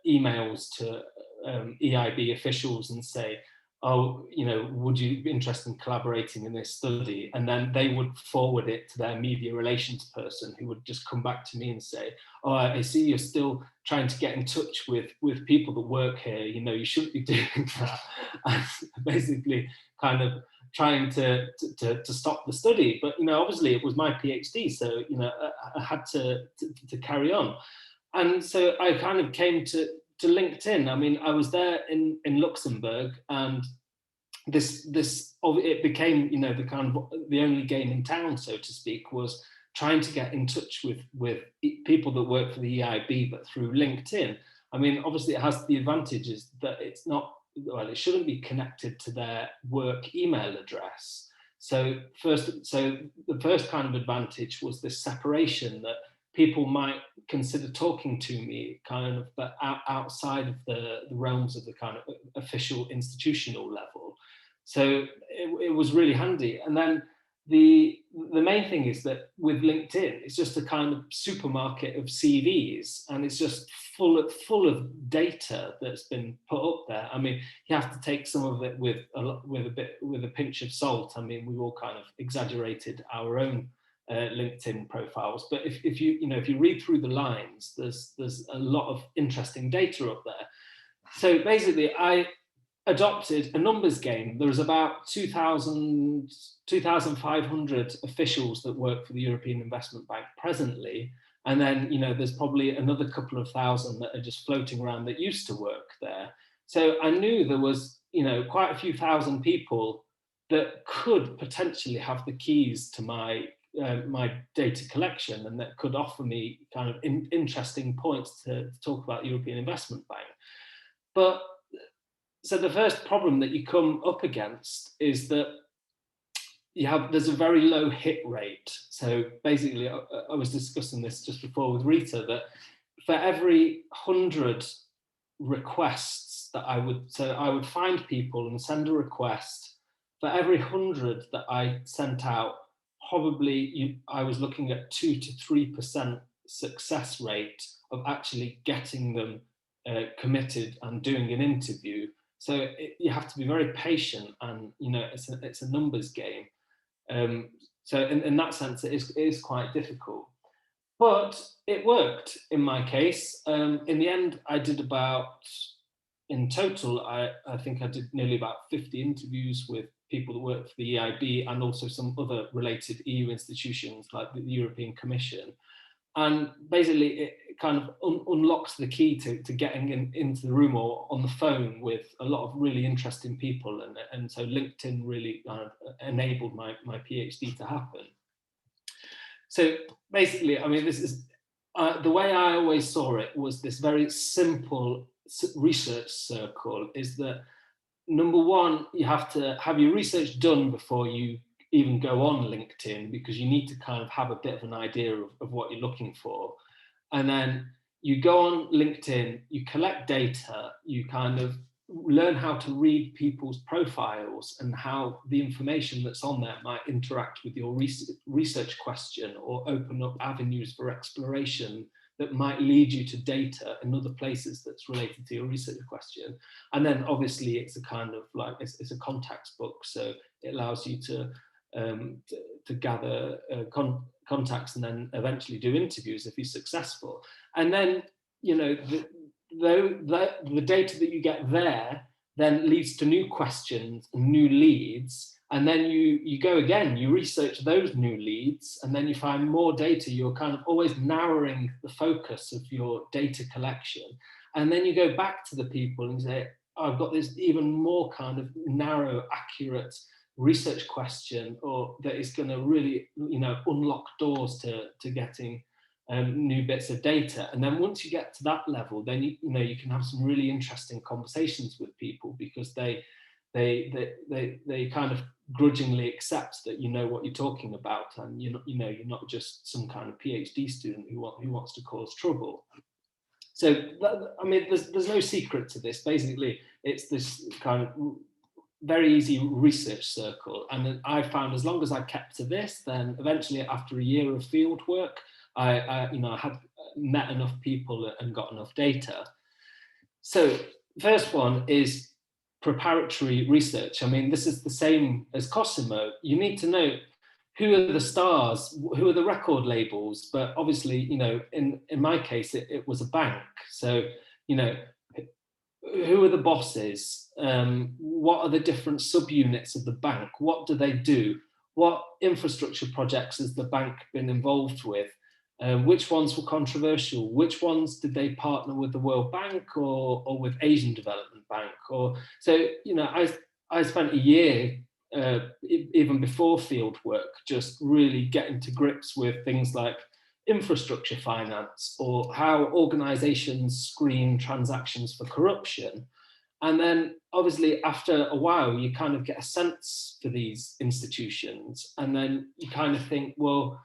emails to EIB officials and say, oh, would you be interested in collaborating in this study? And then they would forward it to their media relations person, who would just come back to me and say, oh, I see you're still trying to get in touch with people that work here. You shouldn't be doing that. And basically kind of trying to stop the study. But, obviously it was my PhD, so, I had to carry on. And so I kind of came to LinkedIn. I mean, I was there in Luxembourg, and it became, the only game in town, so to speak, was trying to get in touch with people that work for the EIB, but through LinkedIn. I mean, obviously it has the advantages that it shouldn't be connected to their work email address. So the first kind of advantage was this separation, that people might consider talking to me kind of, but outside of the realms of the kind of official institutional level. So it was really handy. And then the main thing is that with LinkedIn, it's just a kind of supermarket of CVs, and it's just full of data that's been put up there. I mean, you have to take some of it with a pinch of salt. I mean, we all kind of exaggerated our own LinkedIn profiles, but if you read through the lines, there's a lot of interesting data up there. So basically, I adopted a numbers game. There's about 2,500 officials that work for the European Investment Bank presently, and then there's probably another couple of thousand that are just floating around that used to work there. So I knew there was quite a few thousand people that could potentially have the keys to my data collection, and that could offer me kind of interesting points to talk about the European Investment Bank. But so the first problem that you come up against is that there's a very low hit rate. So basically, I was discussing this just before with Rita, that for every 100 requests that I would find people and send a request. For every 100 that I sent out, probably I was looking at 2 to 3% success rate of actually getting them committed and doing an interview. So you have to be very patient, and it's a numbers game. So in that sense, it is quite difficult. But it worked in my case. In the end, I did in total, I think I did nearly about 50 interviews with people that work for the EIB and also some other related EU institutions like the European Commission. And basically, it kind of unlocks the key to getting into the room or on the phone with a lot of really interesting people. And so LinkedIn really kind of enabled my PhD to happen. So basically, I mean, this is the way I always saw it was this very simple research circle, is that number one, you have to have your research done before you even go on LinkedIn, because you need to kind of have a bit of an idea of what you're looking for. And then you go on LinkedIn, you collect data, you kind of learn how to read people's profiles and how the information that's on there might interact with your research question or open up avenues for exploration that might lead you to data in other places that's related to your research question. And then obviously it's a kind of like, it's a contacts book. So it allows you to gather contacts and then eventually do interviews if you're successful. And then, you know, the data that you get there then leads to new questions and new leads. And then you go again, you research those new leads, and then you find more data. You're kind of always narrowing the focus of your data collection. And then you go back to the people and say, I've got this even more kind of narrow, accurate research question, or that is going to really, you know, unlock doors to getting new bits of data. And then once you get to that level, then you know you can have some really interesting conversations with people, because they kind of grudgingly accept that you know what you're talking about, and you're not just some kind of PhD student who wants to cause trouble. So I mean, there's no secret to this. Basically, it's this kind of very easy research circle. And I found as long as I kept to this, then eventually after a year of field work, I had met enough people and got enough data. So first one is preparatory research. I mean, this is the same as Cosimo. You need to know who are the stars, who are the record labels, but obviously, you know, in my case, it was a bank. So, you know, who are the bosses? What are the different subunits of the bank? What do they do? What infrastructure projects has the bank been involved with? Which ones were controversial? Which ones did they partner with the World Bank or with Asian Development Bank? So, you know, I spent a year, even before field work, just really getting to grips with things like infrastructure finance, or how organizations screen transactions for corruption. And then obviously after a while, you kind of get a sense for these institutions. And then you kind of think, well,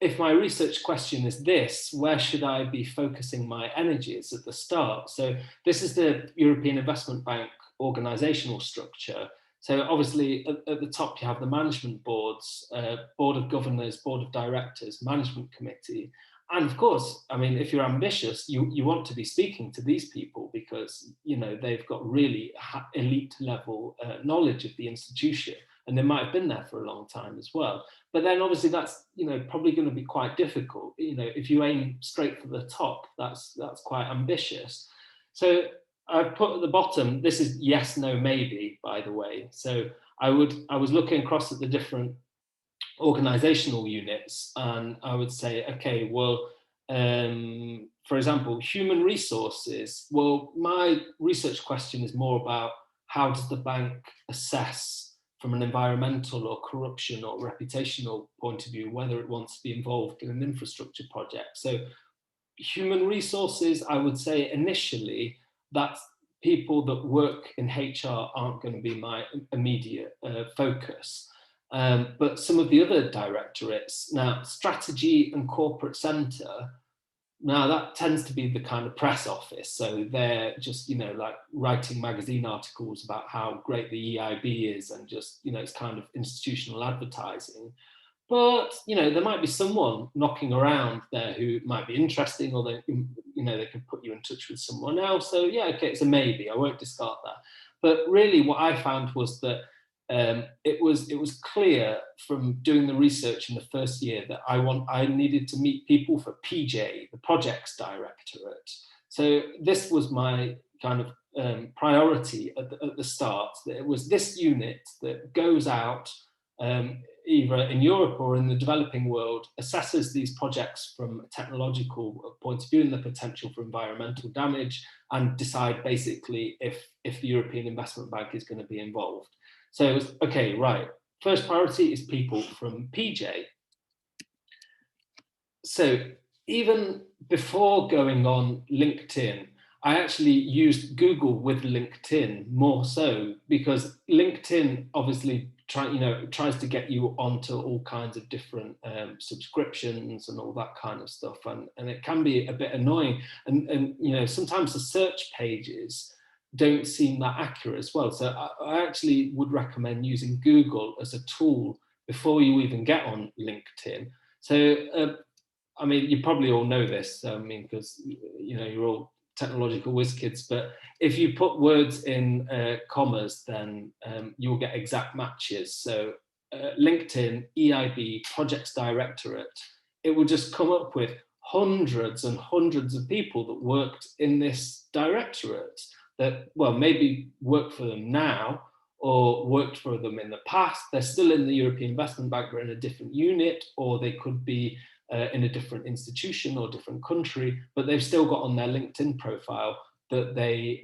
if my research question is this, where should I be focusing my energies at the start? So this is the European Investment Bank organizational structure. So obviously at the top, you have the management boards, board of governors, board of directors, management committee. And of course, I mean, if you're ambitious, you want to be speaking to these people, because, you know, they've got really elite level knowledge of the institution, and they might have been there for a long time as well. But then obviously that's, you know, probably going to be quite difficult. You know, if you aim straight for the top, that's quite ambitious. So I've put at the bottom, this is yes, no, maybe, by the way. So I was looking across at the different organizational units, and I would say, okay, well, for example, human resources. Well, my research question is more about how does the bank assess from an environmental or corruption or reputational point of view whether it wants to be involved in an infrastructure project. So human resources, I would say initially, that's people that work in HR aren't going to be my immediate focus. But some of the other directorates, now strategy and corporate center, now that tends to be the kind of press office. So they're just, you know, like writing magazine articles about how great the EIB is, and just, you know, it's kind of institutional advertising. But, you know, there might be someone knocking around there who might be interesting, or they, you know, they can put you in touch with someone else. So yeah, okay, it's a maybe, I won't discard that. But really what I found was that it was clear from doing the research in the first year that I needed to meet people for PJ, the projects directorate. So this was my kind of priority at the start, that it was this unit that goes out either in Europe or in the developing world, assesses these projects from a technological point of view and the potential for environmental damage, and decide basically if the European Investment Bank is going to be involved. So it was, okay, right, first priority is people from PJ. So even before going on LinkedIn, I actually used Google with LinkedIn more so, because LinkedIn obviously tries to get you onto all kinds of different subscriptions and all that kind of stuff, and it can be a bit annoying, and you know, sometimes the search pages don't seem that accurate as well. So I actually would recommend using Google as a tool before you even get on LinkedIn. So I mean, you probably all know this, I mean, because you know, you're all technological whiz kids, but if you put words in commas, then you'll get exact matches. So LinkedIn, EIB, Projects Directorate, it will just come up with hundreds and hundreds of people that worked in this directorate that, well, maybe work for them now or worked for them in the past. They're still in the European Investment Bank, but in a different unit, or they could be in a different institution or different country, but they've still got on their LinkedIn profile that they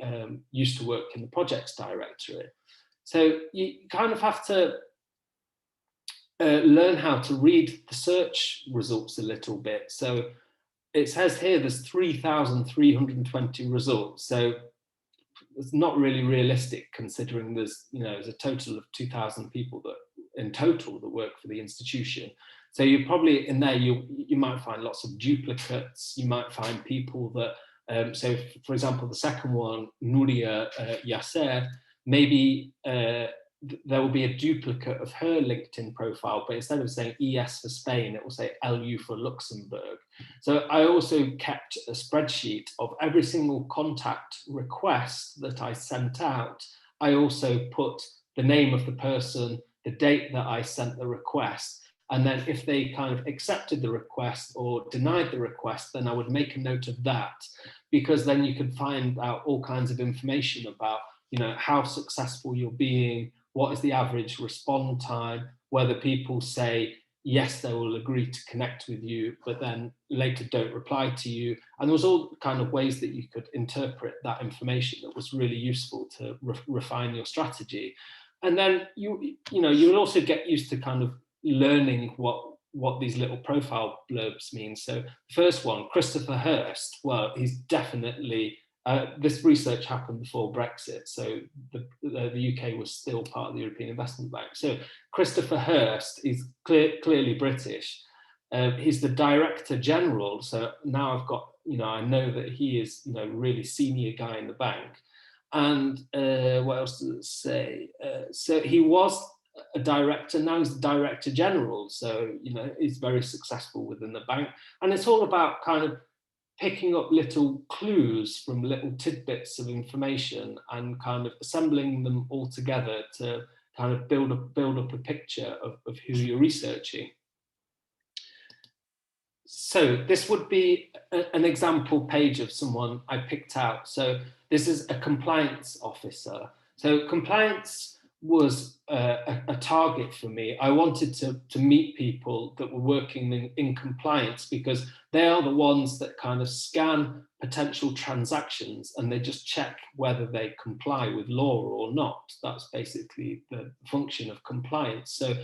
used to work in the Projects Directorate. So you kind of have to learn how to read the search results a little bit. So it says here there's 3,320 results. So it's not really realistic, considering there's, you know, there's a total of 2,000 people that in total that work for the institution. So you probably in there, you might find lots of duplicates. You might find people that, so for example, the second one, Nuria Yasser, maybe there will be a duplicate of her LinkedIn profile, but instead of saying ES for Spain, it will say LU for Luxembourg. So I also kept a spreadsheet of every single contact request that I sent out. I also put the name of the person, the date that I sent the request, and then if they kind of accepted the request or denied the request, then I would make a note of that, because then you could find out all kinds of information about, you know, how successful you're being, what is the average respond time, whether people say, yes, they will agree to connect with you, but then later don't reply to you. And there was all kind of ways that you could interpret that information that was really useful to refine your strategy. And then you will also get used to kind of learning what these little profile blurbs mean. So the first one, Christopher Hurst, well, he's definitely, this research happened before Brexit, so the UK was still part of the European Investment Bank. So Christopher Hurst is clearly British. He's the Director General, so now I've got, you know, I know that he is, you know, really senior guy in the bank. And what else does it say? So he was a director, now he's the Director General, so, you know, he's very successful within the bank. And it's all about kind of picking up little clues from little tidbits of information and kind of assembling them all together to kind of build up a picture of who you're researching. So this would be an example page of someone I picked out. So this is a compliance officer. So compliance was a target for me. I wanted to meet people that were working in compliance, because they are the ones that kind of scan potential transactions and they just check whether they comply with law or not. That's basically the function of compliance. So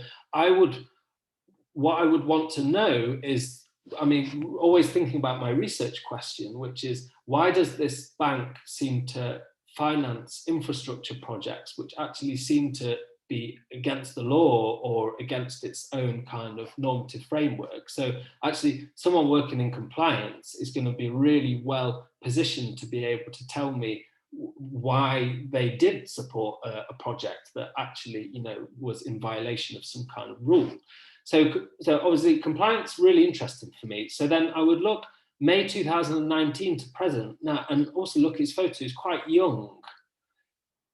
what I would want to know is, I mean, always thinking about my research question, which is, why does this bank seem to finance infrastructure projects which actually seem to be against the law or against its own kind of normative framework? So actually someone working in compliance is going to be really well positioned to be able to tell me why they did support a project that actually, you know, was in violation of some kind of rule. So obviously compliance really interesting for me. So then I would look May 2019 to present now, and also look at his photo. He's quite young.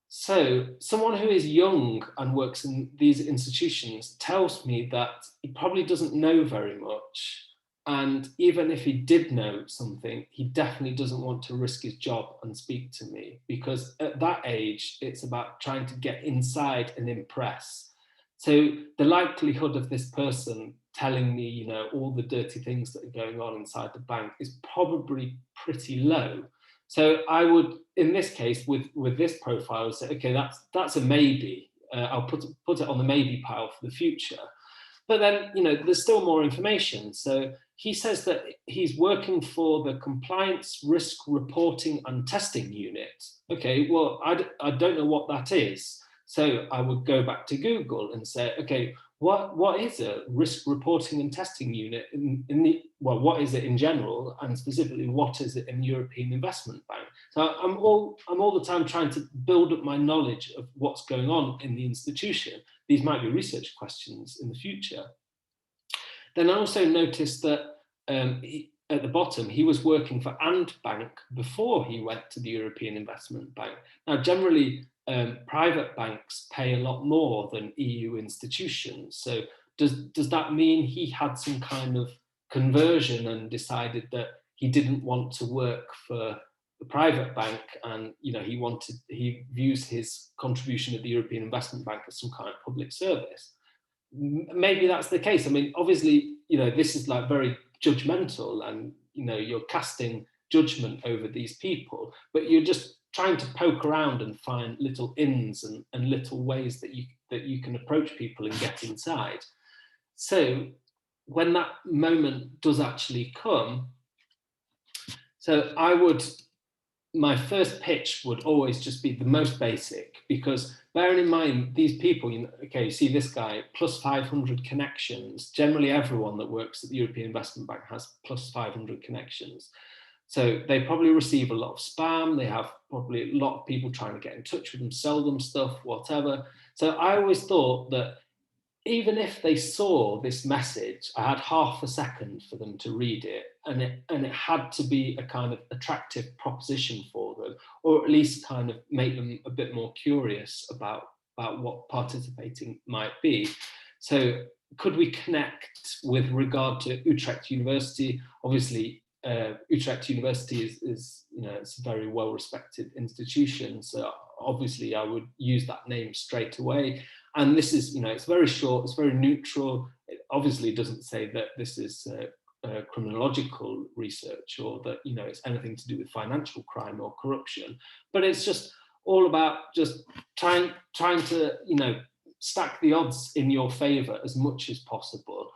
So someone who is young and works in these institutions tells me that he probably doesn't know very much. And even if he did know something, he definitely doesn't want to risk his job and speak to me, because at that age, it's about trying to get inside and impress. So the likelihood of this person telling me, you know, all the dirty things that are going on inside the bank is probably pretty low. So I would, in this case, with this profile, say, okay, that's a maybe. I'll put it on the maybe pile for the future. But then, you know, there's still more information. So he says that he's working for the Compliance Risk Reporting and Testing Unit. Okay, well, I don't know what that is. So I would go back to Google and say, okay, what is a risk reporting and testing unit what is it in general, and specifically what is it in the European Investment Bank? So I'm all the time trying to build up my knowledge of what's going on in the institution. These might be research questions in the future. Then I also noticed that at the bottom, he was working for Ant Bank before he went to the European Investment Bank. Now, generally, private banks pay a lot more than EU institutions. So does that mean he had some kind of conversion and decided that he didn't want to work for the private bank, and he views his contribution at the European Investment Bank as some kind of public service? Maybe that's the case. I mean, obviously, this is like very judgmental, and you're casting judgment over these people, but you're just trying to poke around and find little ins and little ways that you can approach people and get inside. So when that moment does actually come, so my first pitch would always just be the most basic, because bearing in mind these people, okay, you see this guy, plus 500 connections. Generally, everyone that works at the European Investment Bank has plus 500 connections. So they probably receive a lot of spam. They have probably a lot of people trying to get in touch with them, sell them stuff, whatever. So I always thought that even if they saw this message, I had half a second for them to read it, and it had to be a kind of attractive proposition for them, or at least kind of make them a bit more curious about what participating might be. So could we connect with regard to Utrecht University? Obviously, Utrecht University is it's a very well-respected institution, so obviously I would use that name straight away. And this is, it's very short, it's very neutral. It obviously doesn't say that this is criminological research, or that it's anything to do with financial crime or corruption, but it's just all about just trying to stack the odds in your favor as much as possible.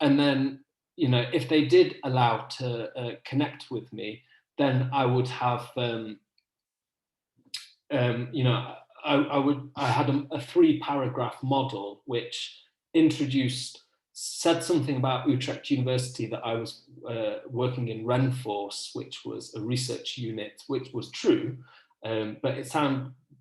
And then if they did allow to connect with me, then I would have I had a 3-paragraph model which said something about Utrecht University, that I was working in Renforce, which was a research unit, which was true, but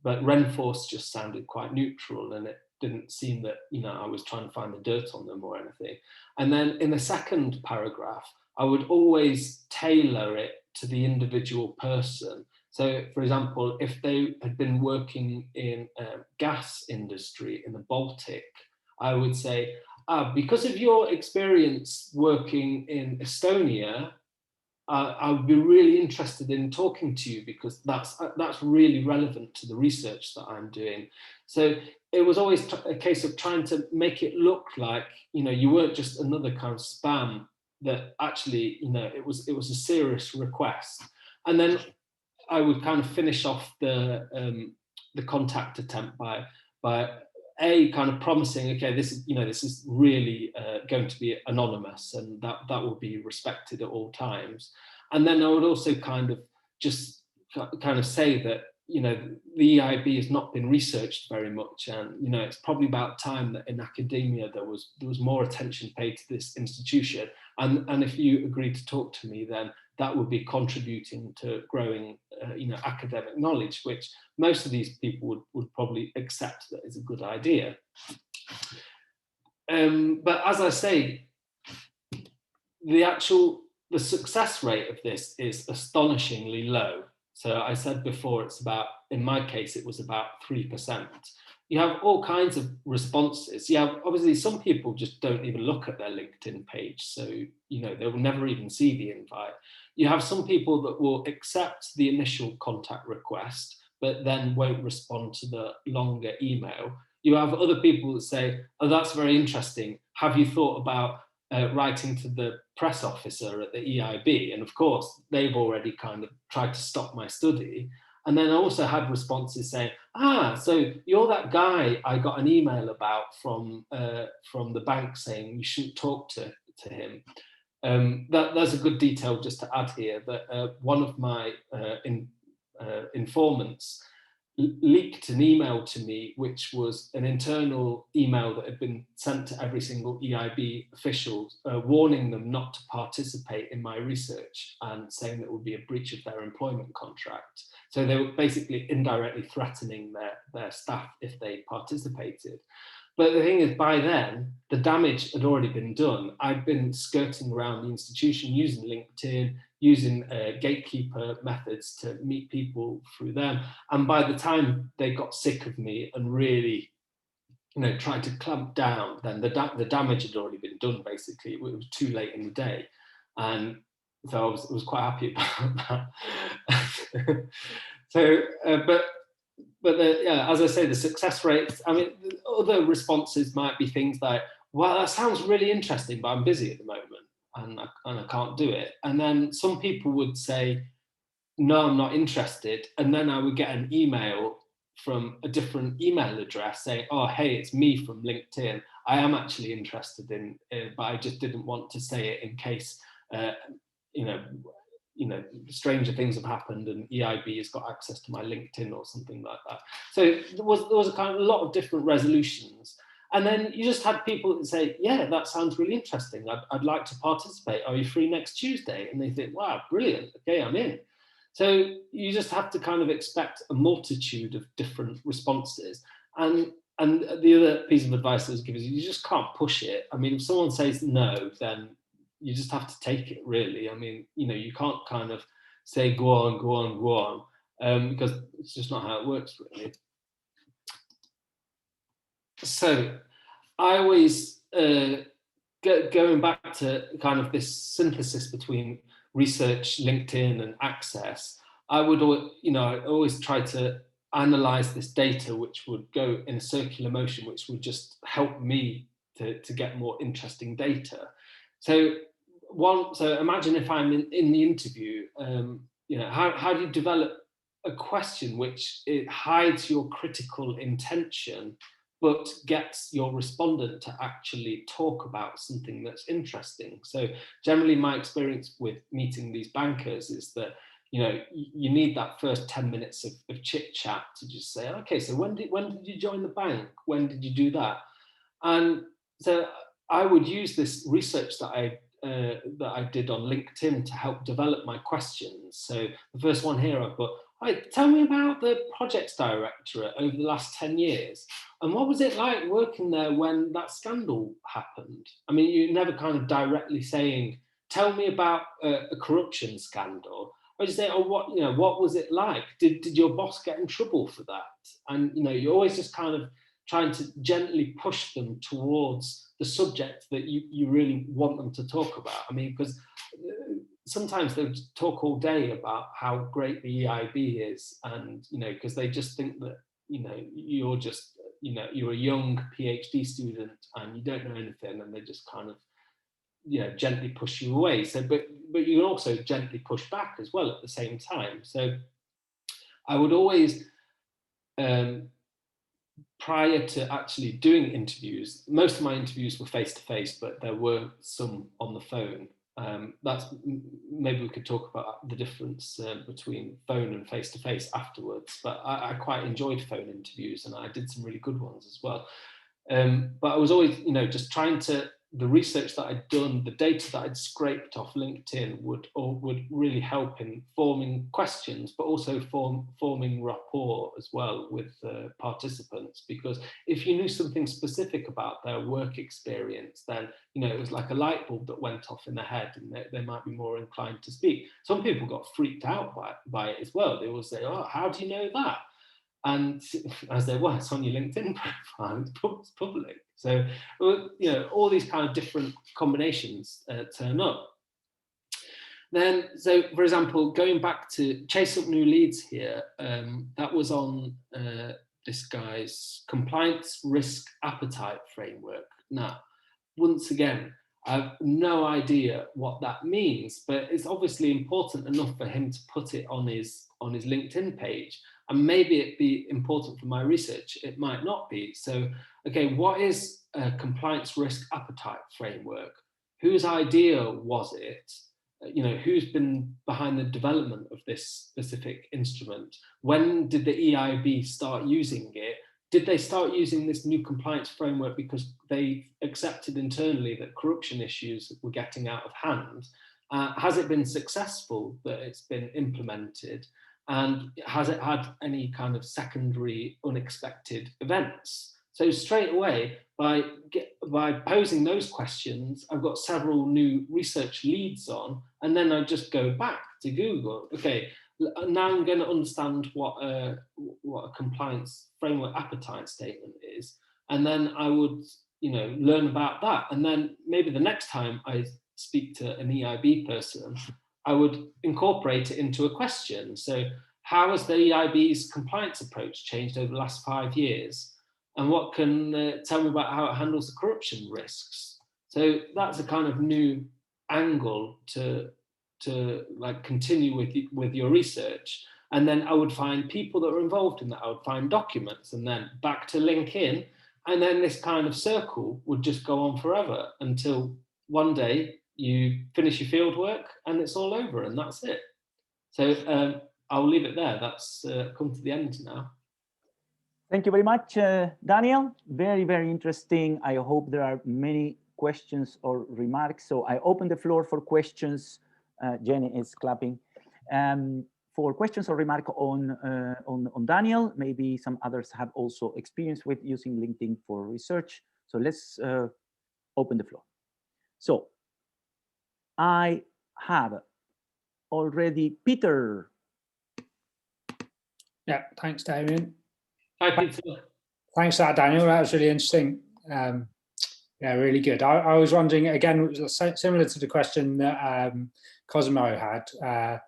Renforce just sounded quite neutral, and it didn't seem that I was trying to find the dirt on them or anything. And then in the second paragraph, I would always tailor it to the individual person. So, for example, if they had been working in gas industry in the Baltic, I would say, because of your experience working in Estonia, I would be really interested in talking to you, because that's really relevant to the research that I'm doing. So it was always a case of trying to make it look like you weren't just another kind of spam, that actually it was a serious request. And then I would kind of finish off the contact attempt by kind of promising, okay, this is really going to be anonymous, and that will be respected at all times. And then I would also kind of say that the EIB has not been researched very much, and it's probably about time that in academia there was more attention paid to this institution, and if you agree to talk to me, then that would be contributing to growing academic knowledge, which most of these people would probably accept that is a good idea. But as I say, the success rate of this is astonishingly low. So I said before, in my case, it was about 3%. You have all kinds of responses. You have, obviously, some people just don't even look at their LinkedIn page, so they will never even see the invite. You have some people that will accept the initial contact request, but then won't respond to the longer email. You have other people that say, oh, that's very interesting. Have you thought about writing to the press officer at the EIB? And of course, they've already kind of tried to stop my study. And then I also had responses saying, so you're that guy I got an email about from the bank saying you shouldn't talk to him. That's a good detail just to add here, that one of my informants leaked an email to me, which was an internal email that had been sent to every single EIB official, warning them not to participate in my research and saying that it would be a breach of their employment contract. So they were basically indirectly threatening their staff if they participated. But the thing is, by then, the damage had already been done. I'd been skirting around the institution using LinkedIn, using gatekeeper methods to meet people through them. And by the time they got sick of me and really, tried to clamp down, then the damage had already been done, basically. It was too late in the day. And so I was quite happy about that. So, but as I say, the success rates, I mean, other responses might be things like, well, that sounds really interesting, but I'm busy at the moment and I can't do it. And then some people would say, no, I'm not interested. And then I would get an email from a different email address saying, oh, hey, it's me from LinkedIn. I am actually interested in it, but I just didn't want to say it in case, stranger things have happened and EIB has got access to my LinkedIn or something like that. So there was a kind of a lot of different resolutions. And then you just had people that say, yeah, that sounds really interesting. I'd like to participate. Are you free next Tuesday? And they think, wow, brilliant. Okay, I'm in. So you just have to kind of expect a multitude of different responses. And the other piece of advice I was giving is you just can't push it. I mean, if someone says no, then you just have to take it, really. I mean, you can't kind of say, go on, go on, go on, because it's just not how it works, really. So I always, going back to kind of this synthesis between research, LinkedIn, and access, I would always try to analyze this data, which would go in a circular motion, which would just help me to get more interesting data. So imagine if I'm in the interview, how do you develop a question which it hides your critical intention, but gets your respondent to actually talk about something that's interesting? So generally my experience with meeting these bankers is that, you need that first 10 minutes of chit chat to just say, okay, so when did you join the bank? When did you do that? And so I would use this research that I did on LinkedIn to help develop my questions. So the first one here I've put, tell me about the projects directorate over the last 10 years. And what was it like working there when that scandal happened? I mean, you're never kind of directly saying, tell me about a corruption scandal. I just say, what was it like? Did your boss get in trouble for that? And, you're always just kind of trying to gently push them towards the subject that you really want them to talk about. I mean, because sometimes they talk all day about how great the EIB is, and because they just think that you're just you're a young PhD student and you don't know anything, and they just kind of gently push you away. So, but you can also gently push back as well at the same time. So, I would always. Prior to actually doing interviews, most of my interviews were face-to-face, but there were some on the phone. Maybe we could talk about the difference between phone and face-to-face afterwards, but I quite enjoyed phone interviews and I did some really good ones as well. But I was always, just trying to, the research that I'd done, the data that I'd scraped off LinkedIn would really help in forming questions, but also forming rapport as well with participants. Because if you knew something specific about their work experience, then it was like a light bulb that went off in their head, and they might be more inclined to speak. Some people got freaked out by it as well. They will say, "Oh, how do you know that?" And as they were, it's on your LinkedIn profile, it's public. So, all these kind of different combinations turn up. Then, so for example, going back to Chase Up New Leads here, that was on this guy's compliance risk appetite framework. Now, once again, I have no idea what that means, but it's obviously important enough for him to put it on his LinkedIn page. And maybe it'd be important for my research. It might not be. So, okay, what is a compliance risk appetite framework? Whose idea was it? you know, who's been behind the development of this specific instrument? When did the EIB start using it? Did they start using this new compliance framework because they accepted internally that corruption issues were getting out of hand? Has it been successful that it's been implemented? And has it had any kind of secondary unexpected events? So straight away, by posing those questions, I've got several new research leads on, and then I just go back to Google. Okay, now I'm going to understand what a compliance framework appetite statement is, and then I would, you know, learn about that, and then maybe the next time I speak to an EIB person, I would incorporate it into a question. So, how has the EIB's compliance approach changed over the last 5 years? And what can tell me about how it handles the corruption risks? So that's a kind of new angle to like continue with your research. And then I would find people that are involved in that. I would find documents, and then back to link in. And then this kind of circle would just go on forever until one day you finish your field work and it's all over, and that's it. So I'll leave it there. That's come to the end now. Thank you very much, Daniel. Very, very interesting. I hope there are many questions or remarks. So I open the floor for questions. Jenny is clapping. For questions or remarks on Daniel. Maybe some others have also experience with using LinkedIn for research. So let's open the floor. So I have already Peter. Yeah, thanks, Damien. Hi, Peter. Thanks for that, Daniel. That was really interesting. Yeah, really good. I was wondering, again, similar to the question that Cosimo had,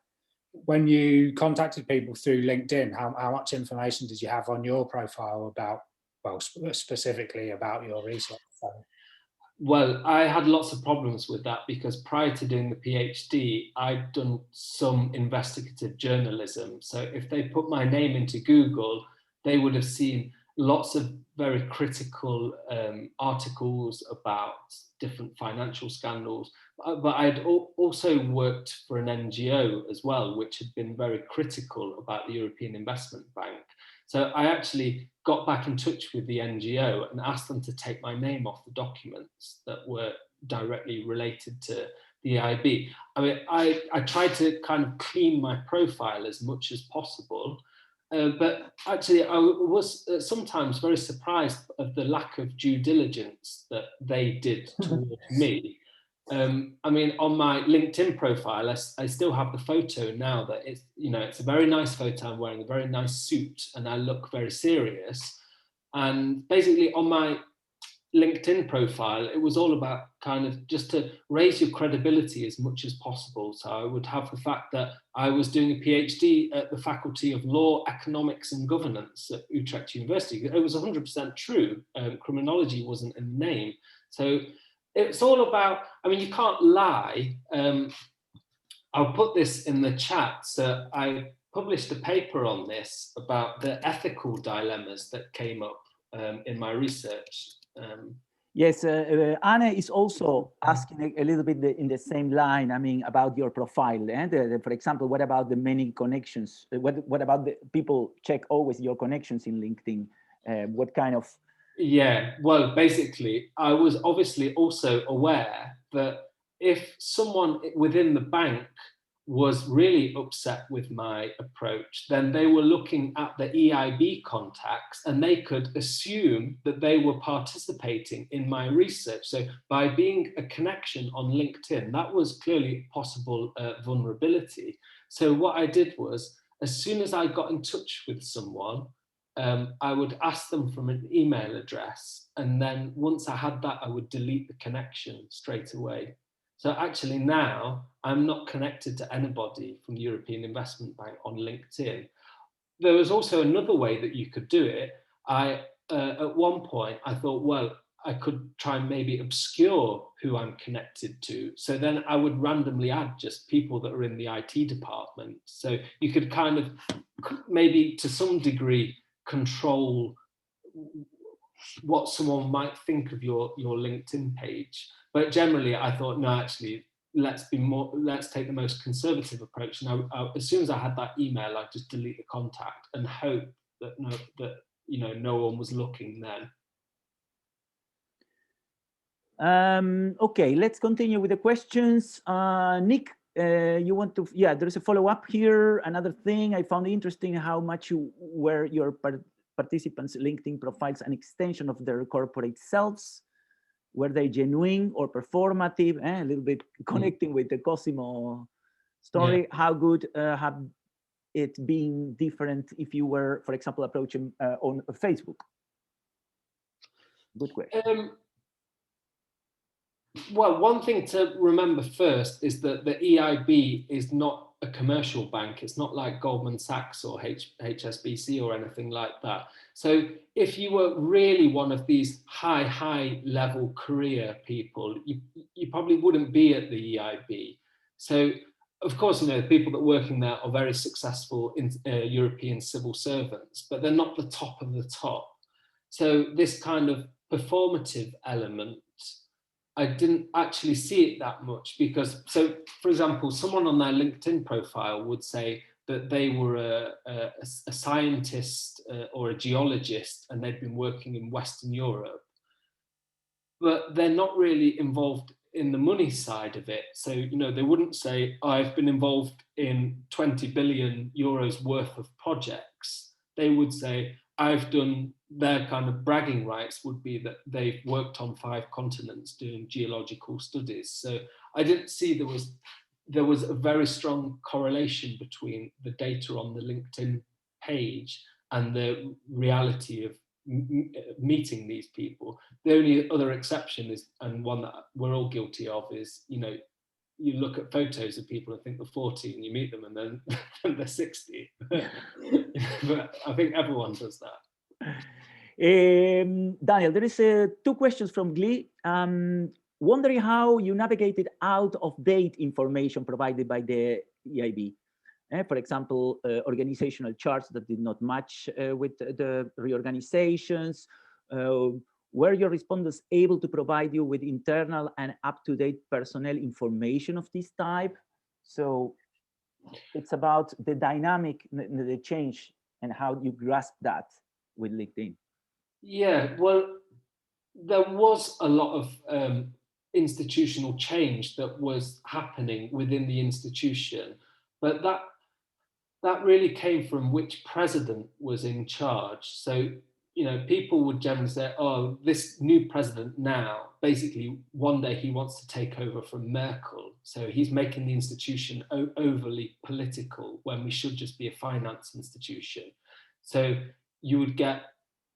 when you contacted people through LinkedIn, how much information did you have on your profile about, well, specifically about your research? Well, I had lots of problems with that because prior to doing the PhD, I'd done some investigative journalism. So if they put my name into Google, they would have seen lots of very critical articles about different financial scandals. But I'd also worked for an NGO as well, which had been very critical about the European Investment Bank. So I actually got back in touch with the NGO and asked them to take my name off the documents that were directly related to the EIB. I mean, I tried to kind of clean my profile as much as possible, but actually I was sometimes very surprised of the lack of due diligence that they did towards me. I mean, on my LinkedIn profile, I still have the photo now that it's, you know, it's a very nice photo. I'm wearing a very nice suit and I look very serious. And basically on my LinkedIn profile, it was all about kind of just to raise your credibility as much as possible. So I would have the fact that I was doing a PhD at the Faculty of Law, Economics and Governance at Utrecht University. It was 100% true. Criminology wasn't in the name. So it's all about, I mean, you can't lie. I'll put this in the chat. So I published a paper on this about the ethical dilemmas that came up in my research. Yes, Anne is also asking a little bit in the same line, I mean, about your profile. And for example, what about the many connections? What about the people check always your connections in LinkedIn? What kind of... Yeah, well, basically, I was obviously also aware that if someone within the bank was really upset with my approach, then they were looking at the EIB contacts and they could assume that they were participating in my research. So by being a connection on LinkedIn, that was clearly a possible vulnerability. So what I did was, as soon as I got in touch with someone, I would ask them from an email address, and then once I had that, I would delete the connection straight away. So actually now I'm not connected to anybody from the European Investment Bank on LinkedIn. There was also another way that you could do it. At one point I thought, well, I could try and maybe obscure who I'm connected to. So then I would randomly add just people that are in the IT department. So you could kind of maybe to some degree control what someone might think of your LinkedIn page. But generally I thought, no, actually, let's take the most conservative approach. And as soon as I had that email, I just delete the contact and hope that no one was looking then. Okay, let's continue with the questions. Nick, you want to, yeah, there's a follow-up here. Another thing I found interesting, how much were your participants' LinkedIn profiles an extension of their corporate selves? Were they genuine or performative? A little bit connecting with the Cosimo story. Yeah. How good have it been different if you were, for example, approaching on Facebook? Good question. Well, one thing to remember first is that the EIB is not a commercial bank. It's not like Goldman Sachs or HSBC or anything like that. So if you were really one of these high level career people, you probably wouldn't be at the EIB. So of course, the people that are working there are very successful European civil servants, but they're not the top of the top. So this kind of performative element, I didn't actually see it that much because, so for example, someone on their LinkedIn profile would say that they were a scientist or a geologist and they'd been working in Western Europe, but they're not really involved in the money side of it. So, they wouldn't say, I've been involved in 20 billion euros worth of projects. They would say, I've done, their kind of bragging rights would be that they've worked on 5 continents doing geological studies. So I didn't see there was a very strong correlation between the data on the LinkedIn page and the reality of meeting these people. The only other exception is, and one that we're all guilty of, is, you look at photos of people and think they're 40 and you meet them and then they're 60. But I think everyone does that. Daniel, there is 2 questions from Glee. Wondering how you navigated out of date information provided by the EIB. For example, organizational charts that did not match with the reorganizations. Were your respondents able to provide you with internal and up-to-date personnel information of this type? So it's about the dynamic, the change, and how you grasp that with LinkedIn. Yeah, well, there was a lot of institutional change that was happening within the institution, but that really came from which president was in charge. So, people would generally say, oh, this new president now, basically one day he wants to take over from Merkel. So he's making the institution overly political when we should just be a finance institution. So you would get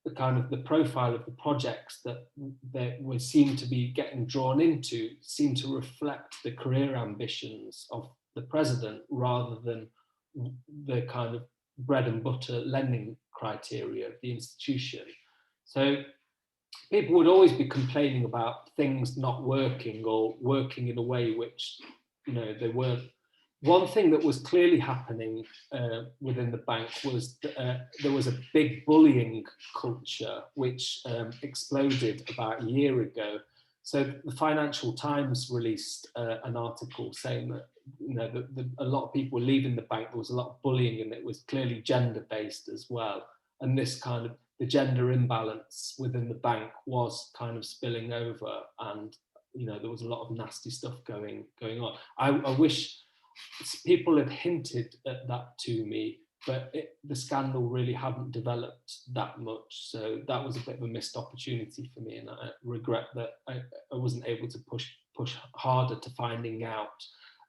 the kind of the profile of the projects that we seem to be getting drawn into seem to reflect the career ambitions of the president rather than the kind of bread and butter lending criteria of the institution. So people would always be complaining about things not working or working in a way which, they weren't. One thing that was clearly happening within the bank was there was a big bullying culture which exploded about a year ago. So the Financial Times released an article saying that a lot of people were leaving the bank. There was a lot of bullying, and it was clearly gender-based as well. And this kind of the gender imbalance within the bank was kind of spilling over, and there was a lot of nasty stuff going on. I wish people had hinted at that to me, but the scandal really hadn't developed that much. So that was a bit of a missed opportunity for me, and I regret that I wasn't able to push harder to finding out.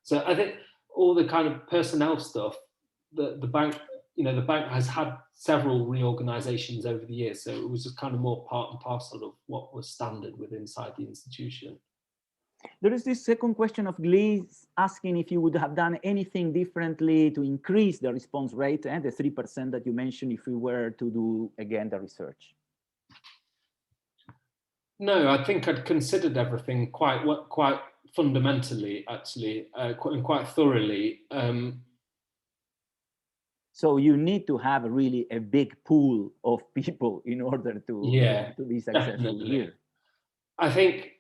So I think all the kind of personnel stuff, the bank, the bank has had several reorganizations over the years, so it was just kind of more part and parcel of what was standard inside the institution. There is this second question of Glee asking if you would have done anything differently to increase the response rate and the 3% that you mentioned if we were to do again the research. No, I think I'd considered everything quite fundamentally, actually, and quite thoroughly. So you need to have really a big pool of people in order to be successful definitely. here. I think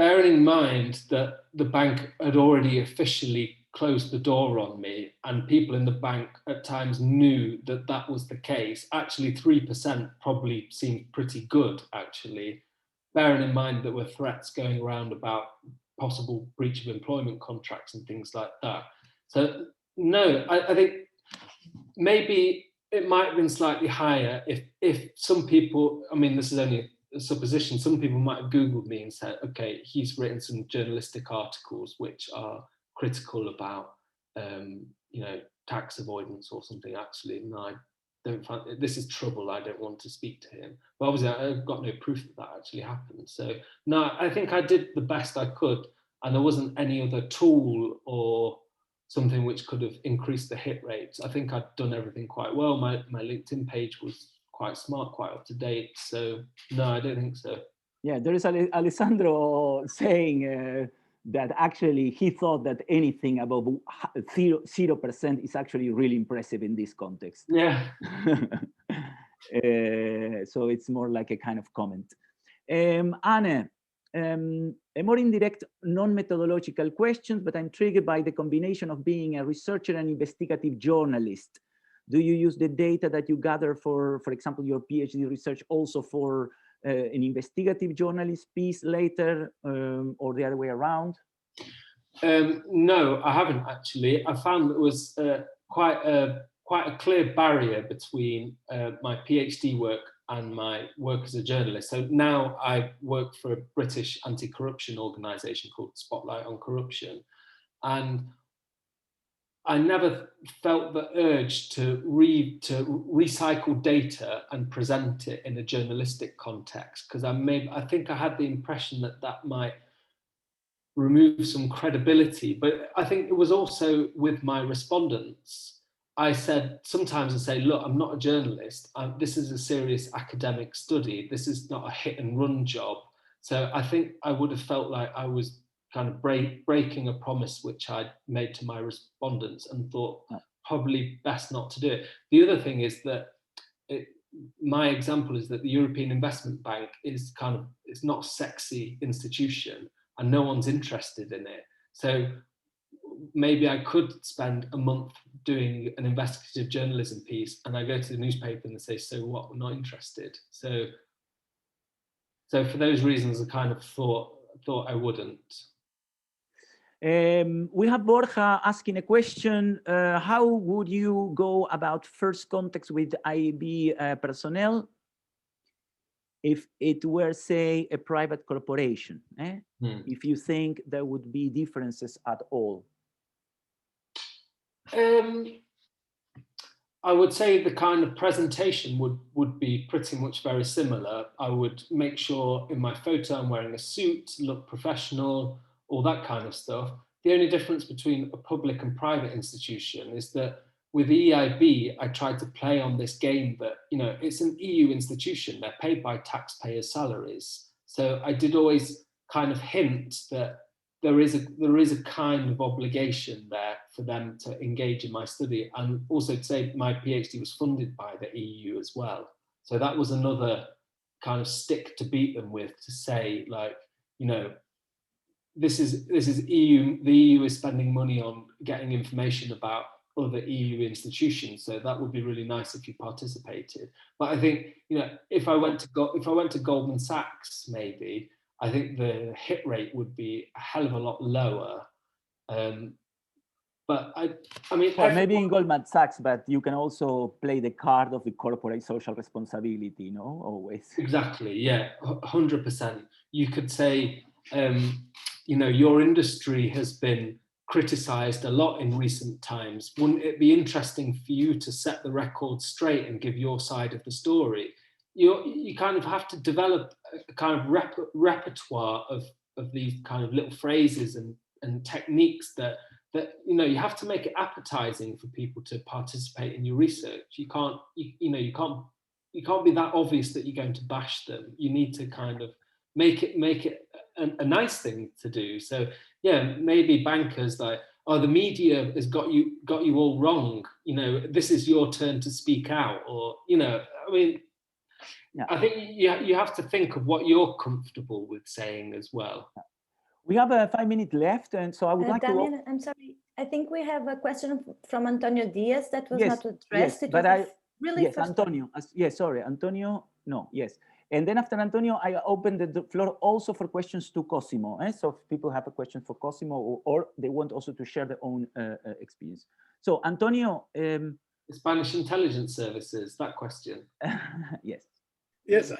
bearing in mind that the bank had already officially closed the door on me, and people in the bank at times knew that that was the case, actually 3% probably seemed pretty good, actually, bearing in mind there were threats going around about possible breach of employment contracts and things like that. So no, I think maybe it might have been slightly higher if some people, I mean, this is only a supposition, some people might have Googled me and said, okay, he's written some journalistic articles which are critical about, you know, tax avoidance or something. Actually, no, I don't find, this is trouble, I don't want to speak to him. But obviously I've got no proof that that actually happened. So no, I think I did the best I could, and there wasn't any other tool or something which could have increased the hit rates. I think I'd done everything quite well. My LinkedIn page was quite smart, quite up to date. So no, I don't think so. Yeah, there is Alessandro saying that actually he thought that anything above 0% is actually really impressive in this context. Yeah. So it's more like a kind of comment. Anne, a more indirect, non-methodological question, but I'm triggered by the combination of being a researcher and investigative journalist. Do you use the data that you gather for example, your PhD research also for an investigative journalist piece later, or the other way around? No, I haven't actually. I found there was quite a clear barrier between my PhD work and my work as a journalist. So now I work for a British anti-corruption organisation called Spotlight on Corruption, and I never felt the urge to recycle data and present it in a journalistic context, because I think I had the impression that that might remove some credibility. But I think it was also with my respondents. I said, sometimes I say, look, I'm not a journalist. This is a serious academic study. This is not a hit and run job. So I think I would have felt like I was kind of breaking a promise which I'd made to my respondents, and thought probably best not to do it. The other thing is that my example is that the European Investment Bank is it's not a sexy institution and no one's interested in it. So maybe I could spend a month doing an investigative journalism piece, and I go to the newspaper and they say, so what, we're not interested. So for those reasons, I kind of thought I wouldn't. We have Borja asking a question. How would you go about first contacts with IB personnel if it were, say, a private corporation? If you think there would be differences at all? I would say the kind of presentation would be pretty much very similar. I would make sure in my photo I'm wearing a suit, look professional, all that kind of stuff. The only difference between a public and private institution is that with EIB, I tried to play on this game that, you know, it's an EU institution, they're paid by taxpayers' salaries. So I did always kind of hint that there is a kind of obligation there for them to engage in my study, and also to say my PhD was funded by the EU as well. So that was another kind of stick to beat them with, to say, like, you know, this is EU, the EU is spending money on getting information about other EU institutions, so that would be really nice if you participated. But I think, you know, if I went to Goldman Sachs, maybe, I think the hit rate would be a hell of a lot lower. But I mean, well, maybe in Goldman Sachs, but you can also play the card of the corporate social responsibility, you know, always. Exactly, yeah, 100%. You could say, you know, your industry has been criticized a lot in recent times. Wouldn't it be interesting for you to set the record straight and give your side of the story? You kind of have to develop a kind of repertoire of these kind of little phrases and techniques that you know, you have to make it appetizing for people to participate in your research. You can't you can't be that obvious that you're going to bash them. You need to kind of make it a nice thing to do. So yeah, maybe bankers like, oh, the media has got you all wrong, you know, this is your turn to speak out, or, you know, I mean, yeah. I think you have to think of what you're comfortable with saying as well. We have 5 minutes left, and so I would like Damian, to. I'm sorry. I think we have a question from Antonio Diaz that was not addressed. Yes, but really first Antonio. Yes, sorry, Antonio. No, yes. And then after Antonio, I opened the floor also for questions to Cosimo. So if people have a question for Cosimo, or they want also to share their own experience. So Antonio. The Spanish intelligence services, that question. Yes. Yes.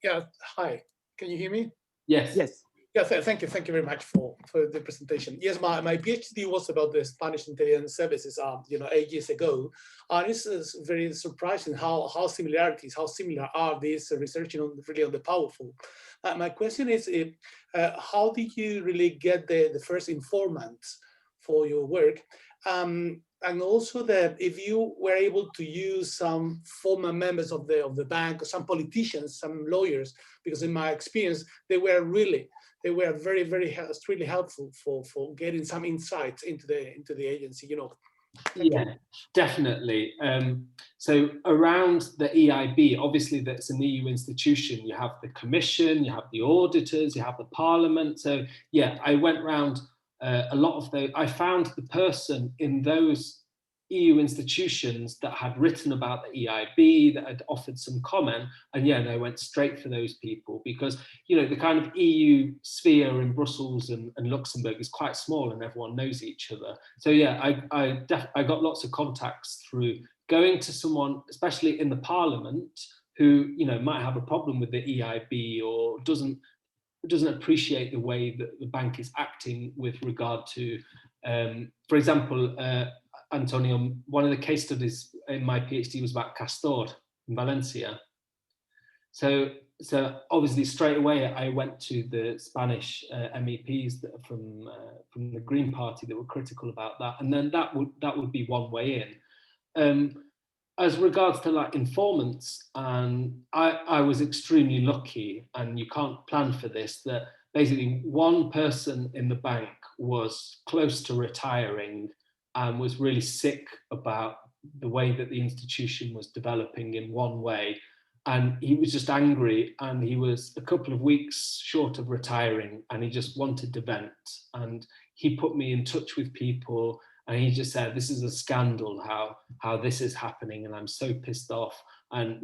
Yeah. Hi. Can you hear me? Yes. Yes. Yeah. Thank you. Thank you very much for the presentation. Yes, my PhD was about the Spanish intelligence services. 8 years ago, and it's very surprising how similar are these researching on really on the powerful. My question is, how did you really get the first informants for your work? And also that if you were able to use some former members of the bank, or some politicians, some lawyers, because in my experience, they were very, very extremely helpful for getting some insights into the agency, Yeah, definitely. So around the EIB, obviously that's an EU institution. You have the Commission, you have the auditors, you have the Parliament. So yeah, I went around a lot of those. I found the person in those EU institutions that had written about the EIB, that had offered some comment, and yeah, they went straight for those people because, the kind of EU sphere in Brussels and Luxembourg is quite small and everyone knows each other. So yeah, I got lots of contacts through going to someone, especially in the Parliament, who, might have a problem with the EIB or doesn't appreciate the way that the bank is acting with regard to, for example, Antonio, one of the case studies in my PhD was about Castor in Valencia. So obviously straight away I went to the Spanish MEPs that from the Green Party that were critical about that, and then that would be one way in. As regards to like informants, and I was extremely lucky, and you can't plan for this, that basically one person in the bank was close to retiring and was really sick about the way that the institution was developing in one way. And he was just angry, and he was a couple of weeks short of retiring, and he just wanted to vent. And he put me in touch with people, and he just said, this is a scandal how this is happening, and I'm so pissed off. And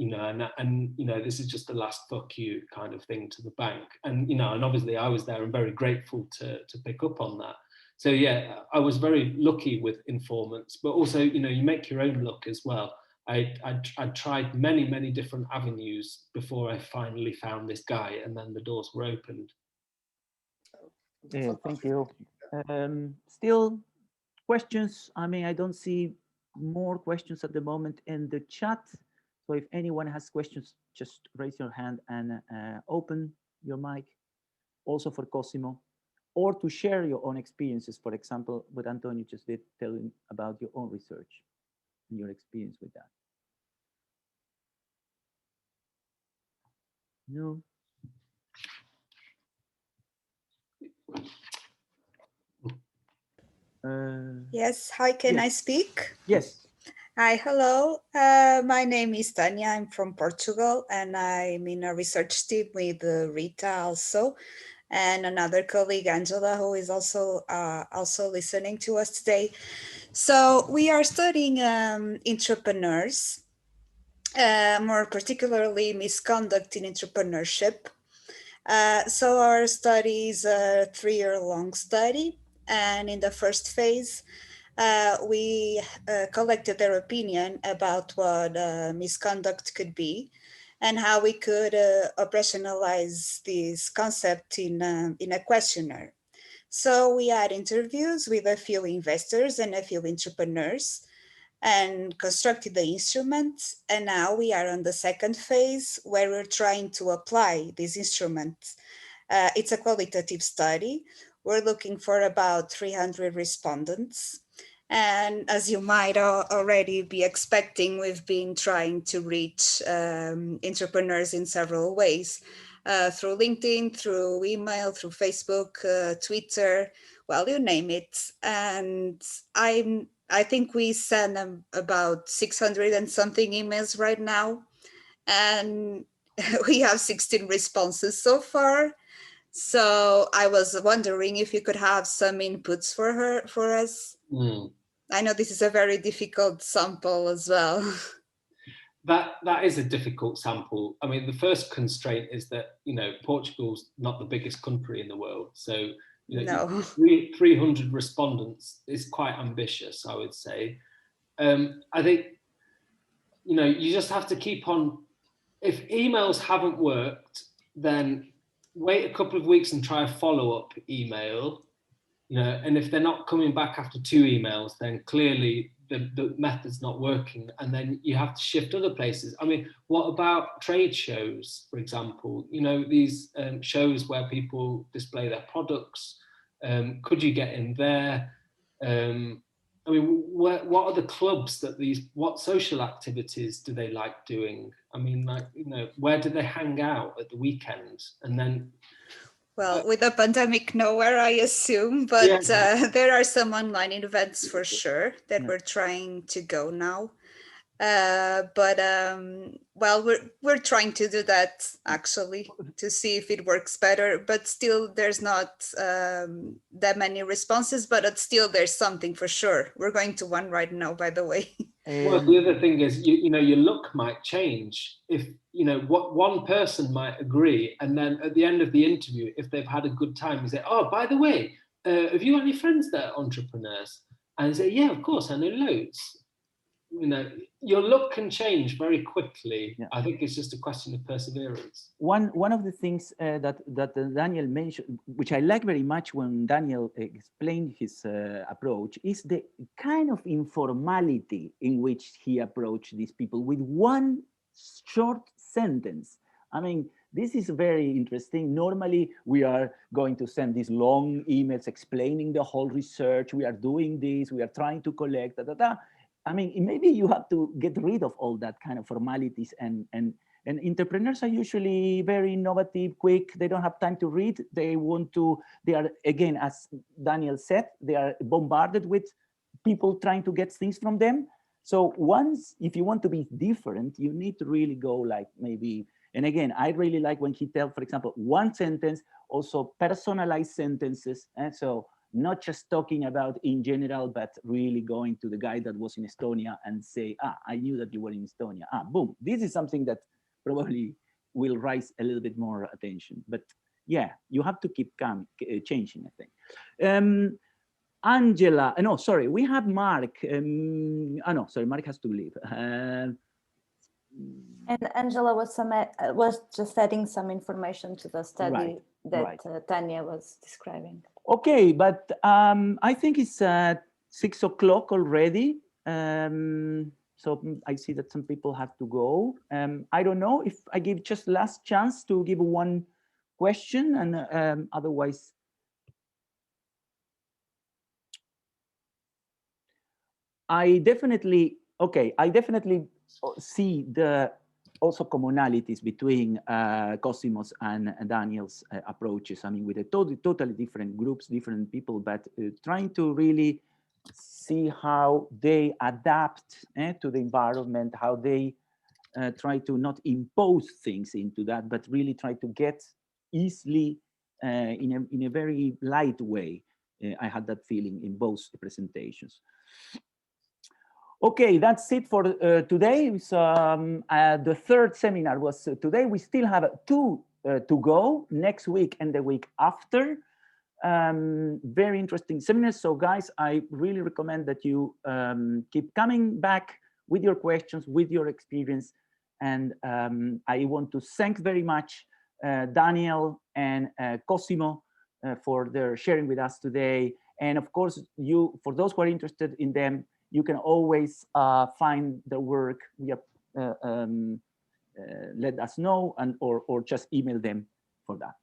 this is just the last fuck you kind of thing to the bank. And and obviously I was there and very grateful to pick up on that. So yeah, I was very lucky with informants, but also, you make your own luck as well. I tried many different avenues before I finally found this guy, and then the doors were opened. Yeah, thank you. Still questions? I mean, I don't see more questions at the moment in the chat. So if anyone has questions, just raise your hand and open your mic. Also for Cosimo, or to share your own experiences. For example, what Antonio just did, telling about your own research and your experience with that. No. Yes, hi, can yes. I speak? Yes. Hi, hello. My name is Tanya. I'm from Portugal, and I'm in a research team with Rita also, and another colleague, Angela, who is also listening to us today. So we are studying entrepreneurs, more particularly misconduct in entrepreneurship. So our study is a 3-year-long study, and in the first phase, we collected their opinion about what misconduct could be and how we could operationalize this concept in a questionnaire. So we had interviews with a few investors and a few entrepreneurs and constructed the instrument. And now we are on the second phase where we're trying to apply this instrument. It's a qualitative study. We're looking for about 300 respondents. And as you might already be expecting, we've been trying to reach entrepreneurs in several ways, through LinkedIn, through email, through Facebook, Twitter, well, you name it. And I think we send about 600 and something emails right now, and we have 16 responses so far. So I was wondering if you could have some inputs for us. I know this is a very difficult sample as well. That is a difficult sample. I mean, the first constraint is that, you know, Portugal's not the biggest country in the world. So, you know, No. 300 respondents is quite ambitious, I would say. I think, you know, you just have to keep on, if emails haven't worked, then wait a couple of weeks and try a follow-up email, you know, and if they're not coming back after 2 emails, then clearly the method's not working, and then you have to shift other places. I mean, what about trade shows, for example? You know, these shows where people display their products, could you get in there? I mean, what are the clubs that what social activities do they like doing? I mean, like, you know, where do they hang out at the weekend? And then, well, with the pandemic, nowhere, I assume, but there are some online events for sure that we're trying to go now. Well, we're trying to do that actually to see if it works better, but still there's not that many responses, but still there's something for sure. We're going to one right now, by the way. Well, the other thing is, you know, your luck might change. If, you know, what one person might agree, and then at the end of the interview, if they've had a good time, you say, oh, by the way, have you got any friends that are entrepreneurs? And they say, yeah, of course, I know loads. You know, your luck can change very quickly. Yeah. I think it's just a question of perseverance. One of the things that Daniel mentioned, which I like very much when Daniel explained his approach, is the kind of informality in which he approached these people with one short sentence. I mean, this is very interesting. Normally, we are going to send these long emails explaining the whole research. We are doing this. We are trying to collect, I mean, maybe you have to get rid of all that kind of formalities, and entrepreneurs are usually very innovative, quick. They don't have time to read. They are, again, as Daniel said, they are bombarded with people trying to get things from them. So if you want to be different, you need to really go like maybe, and again, I really like when he tells, for example, one sentence, also personalized sentences. And so not just talking about in general, but really going to the guy that was in Estonia and say, I knew that you were in Estonia. Boom. This is something that probably will raise a little bit more attention. But yeah, you have to keep changing, I think. Angela, no, sorry, we have Mark. No, sorry, Mark has to leave. And Angela was just adding some information to the study that Tanya was describing. Okay, but I think it's 6 o'clock already. So I see that some people have to go. I don't know if I give just last chance to give one question, and otherwise. I definitely see the also commonalities between Cosimo's and Daniel's approaches. I mean, with a totally different groups, different people, but trying to really see how they adapt to the environment, how they try to not impose things into that, but really try to get easily in a very light way. I had that feeling in both presentations. Okay, that's it for today. The third seminar was today. We still have 2 to go next week and the week after. Very interesting seminars. So guys, I really recommend that you keep coming back with your questions, with your experience. And I want to thank very much Daniel and Cosimo for their sharing with us today. And of course, for those who are interested in them, you can always find the work via let us know, or just email them for that.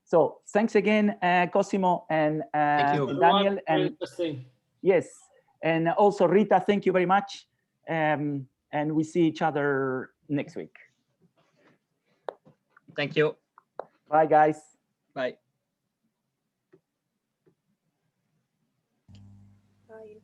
So thanks again, Cosimo and Daniel. And yes, and also Rita, thank you very much. And we see each other next week. Thank you. Bye, guys. Bye. Bye.